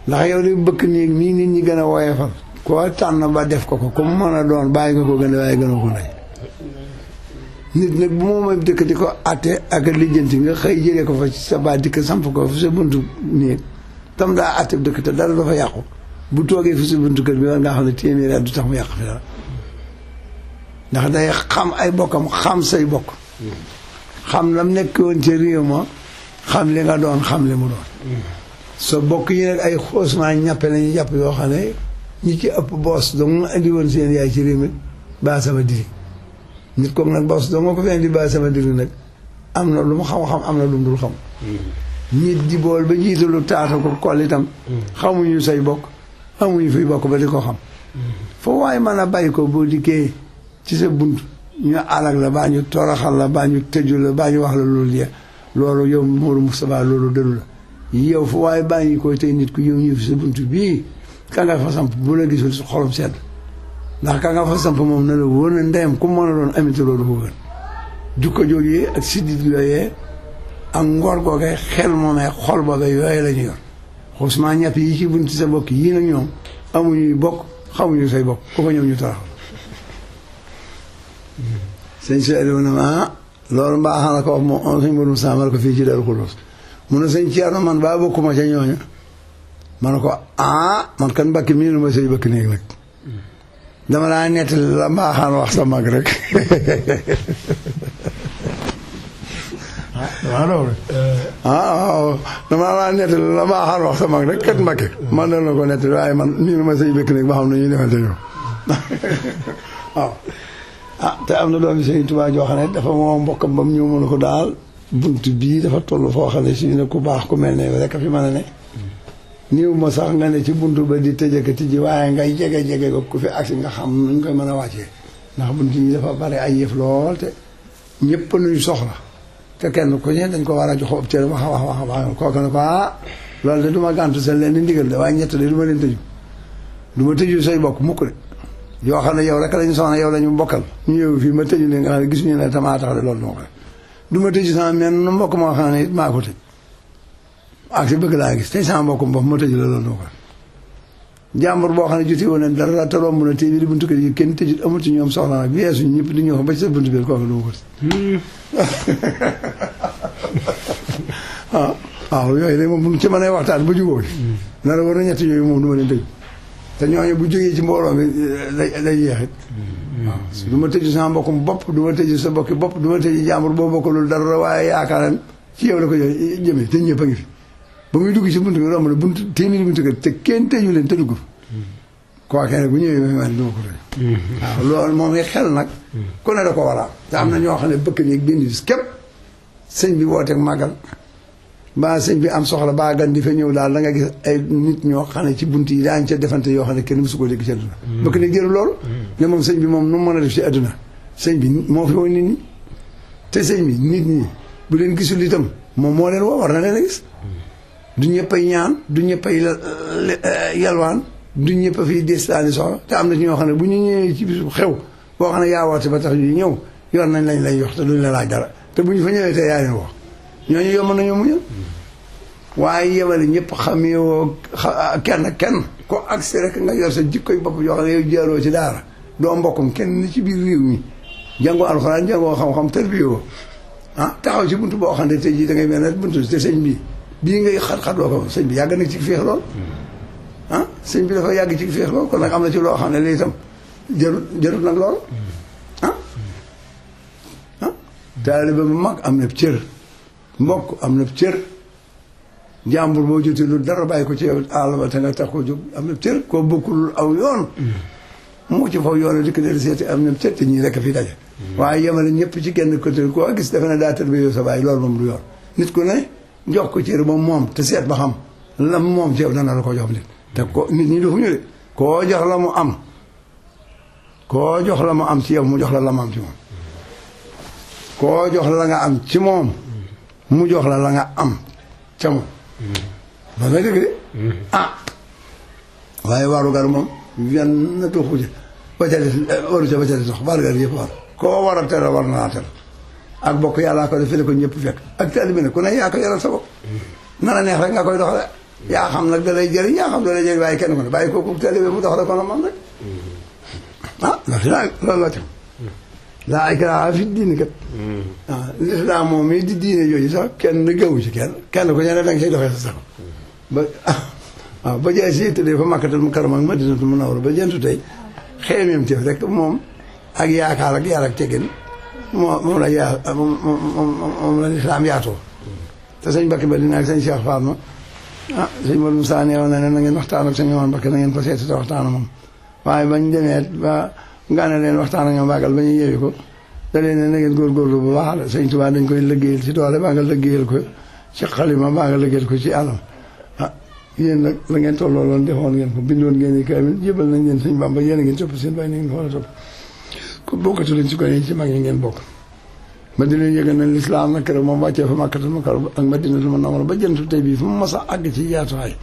ndax yow de bëkk néeg nii nit ñi gën a woyefal koo tànn ba def ko comme mën a doon bàyyi nga ko gën a waaye gën a ko nay nit nag bu moom dëkk di ko atte ak lijjanti nga xëy jëlee ko fa ci sa baat dikk samp ko fi sa buntu néeg tam daa atte dëkk te dara dafa yàqu bu toogee fi sa buntu kër bi war ngaa xam ne téeméeri at du tax mu yàq fi dara ndax day xam ay bokkam xam say bokk xam lam nekk woon ci réew ma xam li nga doon xam li mu doon sa bokk yi nag ay xoosmaa ñàppe lañuy jàpp yoo xam ne ñi ci ëpp boos donc indi woon seen yaay ci réew mi baa sama diri nit kook nag boos doo nga ko fi indi baa sama diri nag am na lu mu xam-xam am na lu mu dul xam nit di bool ba jiitalu taata ko kol itam xamuñu say bokk xamuñu fiy bokk ba di ko xam foo waaye mën a bàyyi ko boo dikkee ci sa bunt ñu alag la baa ñu toroxal la baa ñu tëju la baa ñu wax la loolu jeex loolu yow Modou Moustapha loolu dëru la yow fu waaye bàyyi ko tey nit ku yow ñëw fi sa bunt bii ka nga fa samp bu la gisul su xolam sedd ndax ka nga fa samp moom na la wóor na ndeyam ku mën a doon amite loolu ko gën jukko jooju ak siddit yooyee ak ngor googee xel moomee xol boobee yooyee la ñu yor xusmaa ñàpp yi ci bunti sa bokk yii nag ñoom amuñuy bokk xamuñu say bokk ku ko ñëw ñu taraxal sëñ Saliou ne ma loolu mbaaxaan la ko wax moom sëñ Modou Moustapha ko fii ci Darou Khoudoss mu ne sëñ Thierno man baa bokkuma ca ñooñu ma ne ko man kan mbakki mii nu ma sëy bëkk néeg nag dama laa nettali la mbaaxaan wax sa mag rek waaw dama laa nettali la mbaaxaan wax sa mag rek kat mbakki man dal na ko nettali waaye man mii nu ma sëy bëkk néeg ba xam ne ñuy defante ñoom waaw te am na doomi Sëriñ Tuubaa joo xam ne dafa moom mbokkam ba mu ñëw mën a ko daal bunt bii dafa toll foo xam ne si ne ku baax ku mel ne rek a fi mën a ne néew ma sax nga ne ci buntu ba di tëjëka tijji waaye ngay jege ko ku fi agsi nga xam nuñ koy mën a wàccee ndax bunt yi dafa bari ay yëf lool te ñëpp nuy soxla te kenn ku ne dañ ko war a jox ëpp cër wax kooku ne ko loolu de du ma gàntu seen leen di ndigal de waaye ñett de du ma leen tëju du ma tëju say bokk mukk de yoo xam ne yow rek lañu soxna yow lañu bokkal ñu ñëw fii ma tëju leen nga xam ne gisuñu ne tamaa tax de loolu du ma ko du ma tëju sama men mbokk moo xam ne it maa ko tëj ak si bëgg laa gis tey sama mbokkum bopp ma tëju la loolu du ma ko jàmbur boo xam ne jotee woon ne dara te romb na téeméeri buntu kër yi kenn tëjut amul ci ñoom soxla nag weesu ñëpp di ñëw ba ci sa buntu biir kooku du ma ko tëj waaw yooyu de moom ci mën a waxtaan ba jubóo na la war a ñett yooyu moom du ma leen tëj te ñooñu bu jógee ci mbooloo mi day yeexit waaw du ma tëju sama mbokkum bopp du ma tëju sa bokki bopp du ma tëju jàmbur boo bokkalul dara waaye yaakaaram ci yow la ko jëmee te ñëpp a ngi fi ba muy dugg ci buntu bi romb na buntu téeméeri buntu kër te kenn tëju leen te dugg kookee nag bu ñëwee ma du ma ko tëj waaw loolu moom ngi xel nag ku ne da ko war a am te am na ñoo xam ne bëkk néeg benn bis képp sëñ bi wooteeg màggal ba sëñ bi am soxla ba gan di fa ñëw daal da nga gis ay nit ñoo xam ne ci bunt yi daañu ca defante yoo xam ne kenn mësu koo dégg ci àdduna bëkk ne jëru loolu ne moom sëñ bi moom nu mu mën a def ci àdduna sëñ bi moo fi woon nit ñi te sëñ bi nit ñi bu leen gisul itam moom moo leen woo war na leen a gis du ñëpp ay ñaan du ñëpp ay yalwaan du ñëpp a fiy destaani soxla te am na ci ñoo xam ne bu ñu ñëwee ci bisu xew boo xam ne yaa woote ba tax ñu ñëw yor nañ lañ lay yox te duñ la laaj dara te bu ñu fa ñëwee te yaa leen wax ñooñu yomb nañoo muñal waaye yemale ñëpp xamee woo kenn ko agsi rek nga yor sa jikkoy bopp yoo xam ne yow jaaroo ci daara doo mbokkum kenn ni ci biir réew mi jàngoo alxuraan jàngoo xam-xam tarbiyoo taxaw ci buntu boo xam ne tey jii da ngay mel ne buntu te sëñ bi bii ngay xat-xatloo ko sëñ bi yàgg na ci féex lool sëñ bi dafa yàgg ci féex lool kon nag am na ci loo xam ne lii itam jarut nag lool taaliba bu mag am na cër mbokk am na cër jàmbur boo jotee lu dara bàyyi ko ci yow àll ba te nga tax koo jóg am na cër koo bokkul aw yoon moo ci faw yoon dikk del seeti am na cër te ñii rekk fi daje waaye yemale ñëpp ci kenn côté koo gis defe ne daa tër bi yow sa bàyyi loolu moom du yoon nit ku ne jox ko cër moom te seet ba xam lam moom ci yow dana la ko jox nit te ko nit ñi defuñu de koo jox la mu am koo jox la mu am ci yow mu jox la la mu am ci moom koo jox la nga am ci moom mu jox la la nga am ca moom loolu lay dëgg de waaye warugar moom yan na tuuxu ci ba ca des waru ca ba ca des dox warugar yëpp war koo war a tere war na laa tere ak bokk yàllaa ko def ko ñëpp fekk ak taalibe bi ne ku ne yaa ko yaral sa bopp na la neex rek nga koy doxale yaa xam nag da lay jëriñ yaa xam da lay jëriñ waaye kenn ku ne bàyyi kooku taalibe mu doxale ko la moom rek loolu la tam laa ikraaha fi diini kat lislaam moom mii di diine yooyu sax kenn gëwu ci kenn ku ñene da nga say doxee sa sago ba ba jaay si tëddee fa Makkatal Mukarrama ak Madinatul Munawwara ba jentu tey xeemeem teef rek moom ak yaakaar ak yar ak teggin moom la lislaam yaatoo te sëñ Bakki ba dina ak sëñ Cheikh Fatma sëñ Modou Moussa neewoon na ne na ngeen waxtaan ak sëñ Omar Bakki na ngeen ko seeti te waxtaan moom waaye bañ demee ba nga ne leen waxtaan ak ñoom bàggal ba ñu yeewi ko da leen ne na ngeen góorgóorlu bu baax la sëñ Tuubaa dañ koy liggéeyal ci doole baa nga liggéeyal ko ci xalima baa nga liggéeyal ko ci alam yéen nag la ngeen tolloo loon defoon ngeen ko bindoon ngeen i kaamil jébal nañ leen sëñ Bamba yéen a ngeen topp seen bàyyi na ngeen ko war a topp ko bokkatu leen ci ko ne ci mag ñi ngeen bokk ba di leen yëgal na lislaam nag keroog moom wàccee fa Makkatul Mukarrama ak Madinatul Munawwara ba jëntu tey bii fu mu mos a àgg ci yaatuwaay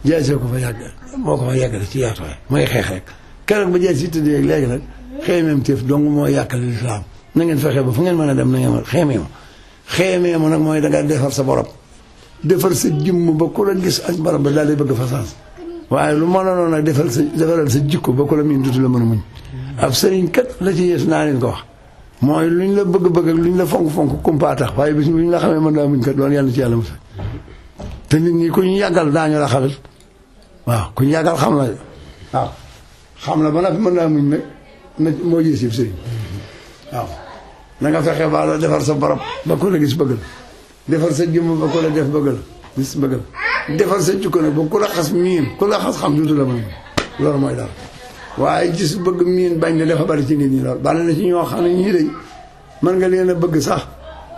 jaasee ko fa yàgg moo ko fa yàggale ci yaatuwaay mooy xeex rek keroog ba jaay si tëddee léegi nag xeemeem téef dong moo yàqal lislaam na ngeen fexe ba fu ngeen mën a dem na ngeen xeemeema nag mooy dangaa defar sa borom defar sa jëmm ba ku la gis ak barab ba daal di bëgg fa saas waaye lu mënoon nag defaral sa jikko ba ku la miin dutu la mën a muñ ab sëriñ kat la ci yeesu naa leen ko wax mooy luñ la bëgg-bëgg ak luñ la fonk-fonk kumpaa tax waaye bis luñ la xamee mën laa muñ kat doon yàlla ci yàlla musa te nit ñi ku ñu yàggal daañu la xamal waaw ku ñu yàggal xam la waaw xam la ba nag mën laa muñ nag na moo gis yëpp sëriñ waaw na nga fexe ba la defar sa barab ba ku la gis bëgg la defar sa jëmm ba ku la def bëgg la gis bëgg la defar sa jukko nag ba ku la xas miin ku la xas xam duutu la mën loolu mooy dara waaye gis bëgg miin bañ ne dafa bari ci nit ñi lool bari na ci ñoo xam ne ñii day mën nga leen a bëgg sax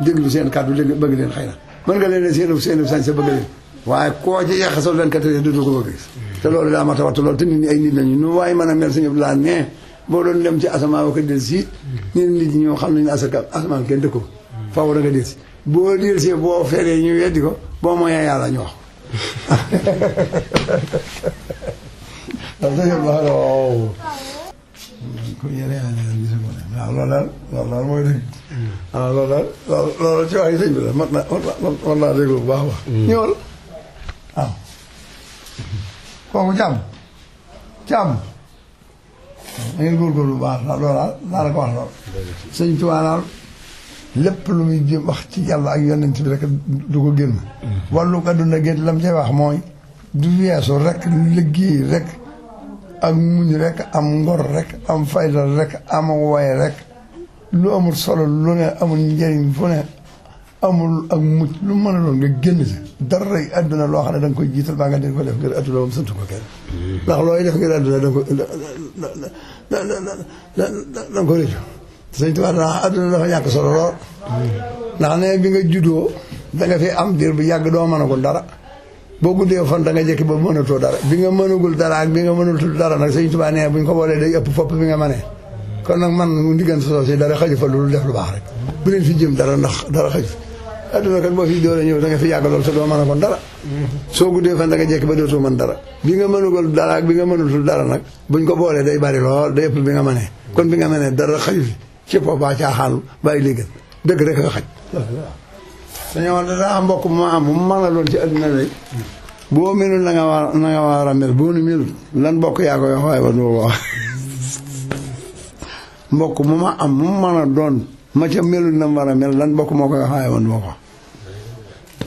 déglu seen kàddu bëgg leen xëy na mën nga leen a seen sañ sa bëgg leen waaye koo ci yàqasal 24 heures duutu ko bëgg gis te loolu daa ma tawatu loolu te nit ñi ay nit lañu nu waaye mën a mel sañu laa ne boo doon dem ci asamaan wa ko del siit ñun nit ñi ñoo xam nañu asamaan kenn dëkko faaw da nga del si boo del si boo feree ñu weddi ko boo mooyee yàlla ñu wax waaw loolu daal mooy dëgg waaw loolu ci wax yi sëñ bi la mat naa déglu bu baax a baax ñëwal waaw kooku jàmm da ngeen góorgóorlu bu baax loolu daal naa la ko wax lool sëñ Tuubaa daal lépp lu muy jëm wax ci yàlla ak yonent bi rek du ko génn wàllu adduna génn lam cay wax mooy du weesu rek liggéey rek ak muñ rek am ngor rek am fayda rek am waye rek lu amul solo lu ne amul njëriñ fu ne amul ak mucc lu mën a doon nga génn ci dara rek adduna loo xam ne da nga koy jiital baa nga di ko def ngir adduna moom sant ko kenn ndax looy def ngir adduna da nga ko réccu sëñ Tuubaa ndax adduna dafa ñàkk solo lool ndax ne bi nga juddoo da nga fi am diir bu yàgg doo mën a ko dara boo guddee fan da nga jekki ba mënatoo dara bi nga mënagul dara ak bi nga mënatul dara nag sëñ Tuubaa nee buñ ko boolee day ëpp fopp bi nga mënee kon nag man mu diggante soo si dara xaju fa loolu def lu baax rek bu leen fi jëm dara ndax dara xaju adduna kat boo fi doole ñëw da nga fi yàgg lool te doo mën a kon dara soo guddee fan da nga jekki ba dootoo mën dara bi nga mënagul dara ak bi nga mënatul dara nag buñ ko boolee day bari lool day ëpp bi nga mënee kon bi nga mënee dara xaju fi ci po baa caaxaan bàyyi léegal dëgg rek nga xaj dañoo daa am mbokk mu am mu mën a doon ci adduna lay boo melul na nga war a mel boo nu melul lan mbokk yaa koy wax waaye war noo wax mbokk mu ma am mu mën a doon ma ca melul na war a mel lan mbokk moo koy waxaaye woon moo ko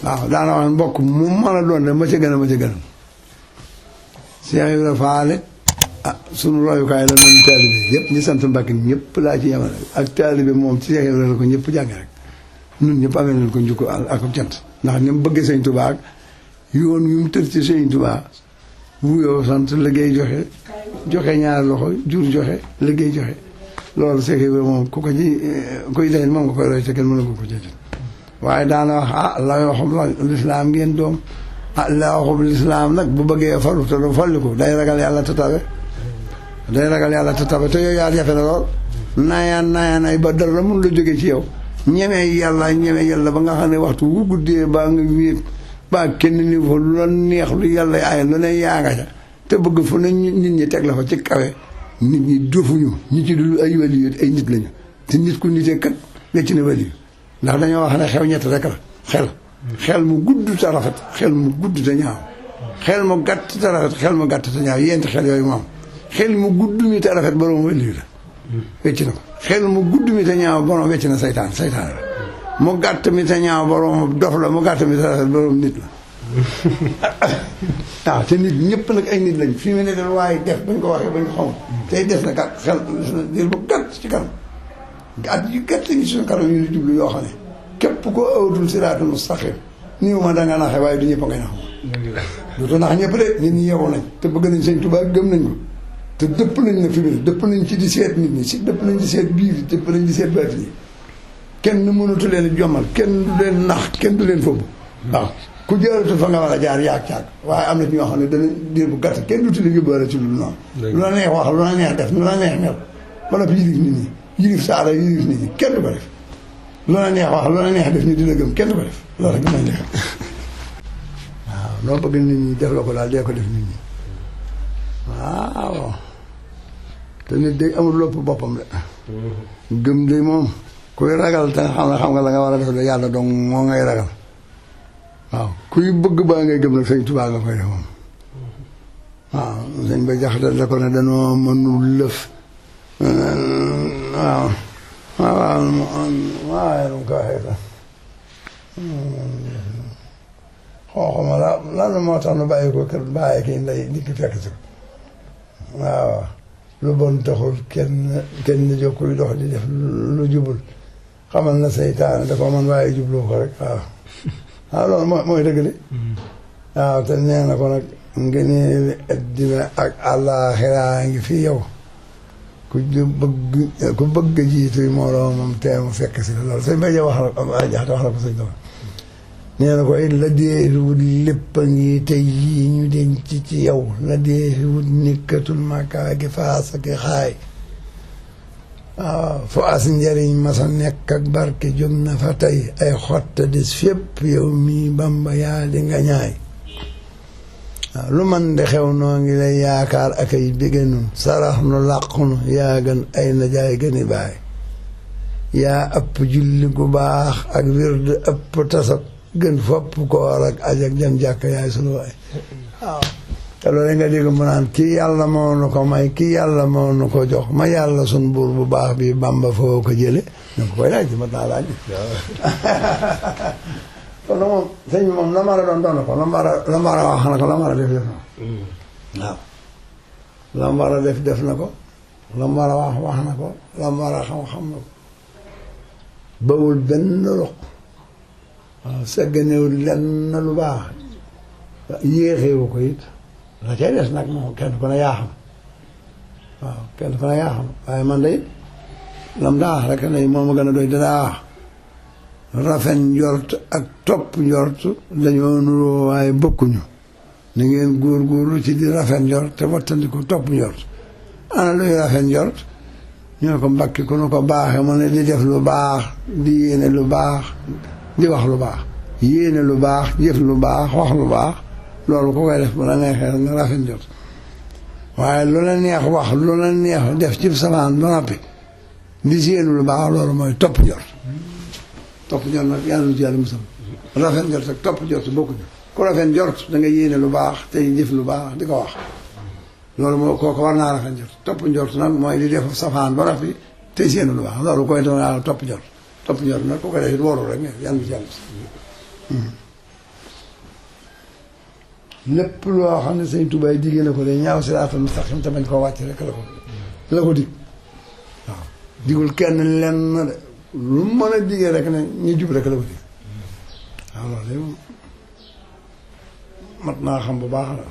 waaw daana wax mbokk mu mën a doon de ma ca gën a ma ca gën a Cheikh Ibrahima Fall sunu royukaay la doon taalibe yëpp ñi sant Mbàkke ñëpp laa ci yemale ak taalibe moom ci Cheikh Ibrahima la ko ñëpp jànge rek ñun ñëpp amee nañ ko njukko ak cant ndax ni mu bëggee Sëñ Tuubaa ak yoon yu mu tër ci Sëñ Tuubaa wuyoo sant liggéey joxe ñaari loxo jur joxe liggéey joxe loolu Cheikh Ibrahima moom ku ko ci kuy leen moom nga koy roy te kenn mën na ko ci waaye daana wax la waxum lislaam ngeen doom la waxum lislaam nag bu bëggee falu te du falliku day ragal yàlla te tabe te yooyu yaa jafe na lool naayaan ay ba dara mun la jóge ci yow ñeme yàlla ba nga xam ne waxtu wu guddee baa nga wéet baa kenn ni fa lu la neex lu yàlla ay lu ne yaa nga ca te bëgg fu ne nit ñi teg la fa ci kawe nit ñi dofuñu ñi ci dul ay waliyu ay nit lañu te nit ku nitee kat wecc na waliyu ndax dañoo wax ne xew ñett rek la xel mu gudd te rafet xel mu gudd te ñaaw xel mu gàtt te rafet xel mu gàtt te ñaaw yent xel yooyu moom xel mu gudd mi te rafet borom waliyu la wecc na ko xel mu gudd mi te ñaaw borom wecc na saytaan la mu gàtt mi te ñaaw borom dof la mu gàtt mi te rafet borom nit la waaw te nit ñëpp nag ay nit lañ fii mu ne dal waaye def bañ ko waxee bañ ko xamul tey des na gàtt xel dir bu gàtt ci kanam at yu gàtt ngi suñu kanam yu ñu jublu yoo xam ne képp ko awatul siraatul mustaqim nii ma danga naxe waaye du ñëpp a ngay nax moom du nax ñëpp de nit ñi yeewu nañ te bëgg nañ Sëñ Tuubaa gëm nañ ko te dëpp nañ na fi mu ne dëpp nañ ci di seet nit ñi si dëpp nañ di seet biir dëpp nañ di seet baati yi kenn mënatu leen jommal kenn du leen nax kenn du leen foofu waaw ku jaaratu fa nga war a jaar yaag caag waaye am na ci ñoo xam ne dana diir bu gàtt kenn du tili yóbbaale ci lu noonu lu la neex wax lu la neex def lu la neex mel ba noppi yilif nit ñi yilif saara yilif nit ñi kenn du ko def lu la neex wax lu la neex def ñu dina gëm kenn du ko def loolu rek dinañ def waaw loo bëgg nit ñi def la ko daal dee ko def nit ñi waaw te nit day amul lopp boppam de gëm de moom kuy ragal te xam nga la nga war a def de yàlla dong moo ngay ragal waaw kuy bëgg baa ngay gëm nag Sëñ Tuubaa nga koy def moom waaw sëñ ba jaxate la ko ne danoo mënul lëf waaw waaye lu mu ko waxee sax xooxuma lan moo tax nu bàyyi ko kër bàyyi kii nday dikk fekk si ko waaw lu bon taxul kenn jóg kuy dox di def lu jubul xamal na seytaane da ko man waaye jubloo ko rek waaw loolu mooy dëgg li waaw te nee na ko nag ngëneeli addina ak àllaaxira ngi fi yow ku bëgg jiitu moroomam teemu fekk si la loolu sëñ Bay wax la ko sëñ Dama nee na ko it la deefiwut lépp a ngi tey yii ñu denc ci yow la deefiwut nikkatul makaa gi faasa ki xaay waaw fu as njariñ masa nekk ak barke jóg na fa tey ay xotta des fépp yow mii Bamba yaa di nga ñaay waaw lu man de xew noo ngi lay yaakaar ak ay bégganun sarax nu làqunu yaa gën ay na jaay gëni baay yaa ëpp julli gu baax ak wird ëpp tasab gën fopp koor ak aj ak jëm jàkk yaay sunu waay waaw te loolu nga dégg mu naan kii yàlla moo nu ko may kii yàlla moo nu ko jox ma yàlla sun buur bu baax bi Bamba foo ko jële na ko koy laaj ma naa laaj kon nag moom sëñ bi moom la ma la doon ko la ma la wax na ko la ma la def na ko waaw la ma la def na ko la ma la wax na ko la ma la xam na ko bawul benn roq waaw segganewul lenn lu baax yéexewu ko it la cay des nag moom kenn ku ne yaa xam waaw kenn ku ne yaa xam waaye man de lam daa rek ne moom a gën a doy dadaa rafet njort ak topp njort dañoo nuroo waaye bokkuñu na ngeen góorgóorlu ci di rafet njort te wattandiku topp njort ana luy rafet njort ñu ne ko Mbàkke ku nu ko baaxee mu ne di def lu baax di yéene lu baax di wax lu baax yéene lu baax jëf lu baax wax lu baax loolu ku koy def bu la neexee nga rafet njort waaye lu la neex wax lu la neex def ci samaan ba noppi di séenu lu baax loolu mooy topp njort nag yàlla lu ci yàlla musal rafet njort ak topp njort bokkuñu ku rafet njort da nga yéene lu baax tey jëf lu baax di ko wax loolu moo kooku war naa rafet njort topp njort nag mooy di def safaan ba noppi tey seen lu baax loolu koy doon topp ñor nag ku ko def it wóorul rek yàlla bi jàll lépp loo xam ne sëñ Tuubaa yi diggee na ko de ñaaw siraatal mustaqim te bañ koo wàcc rek la ko dig waaw digul kenn lenn de lu mën a diggee rek ne ñu jub rek la ko dig waaw loolu de mat naa xam bu baax la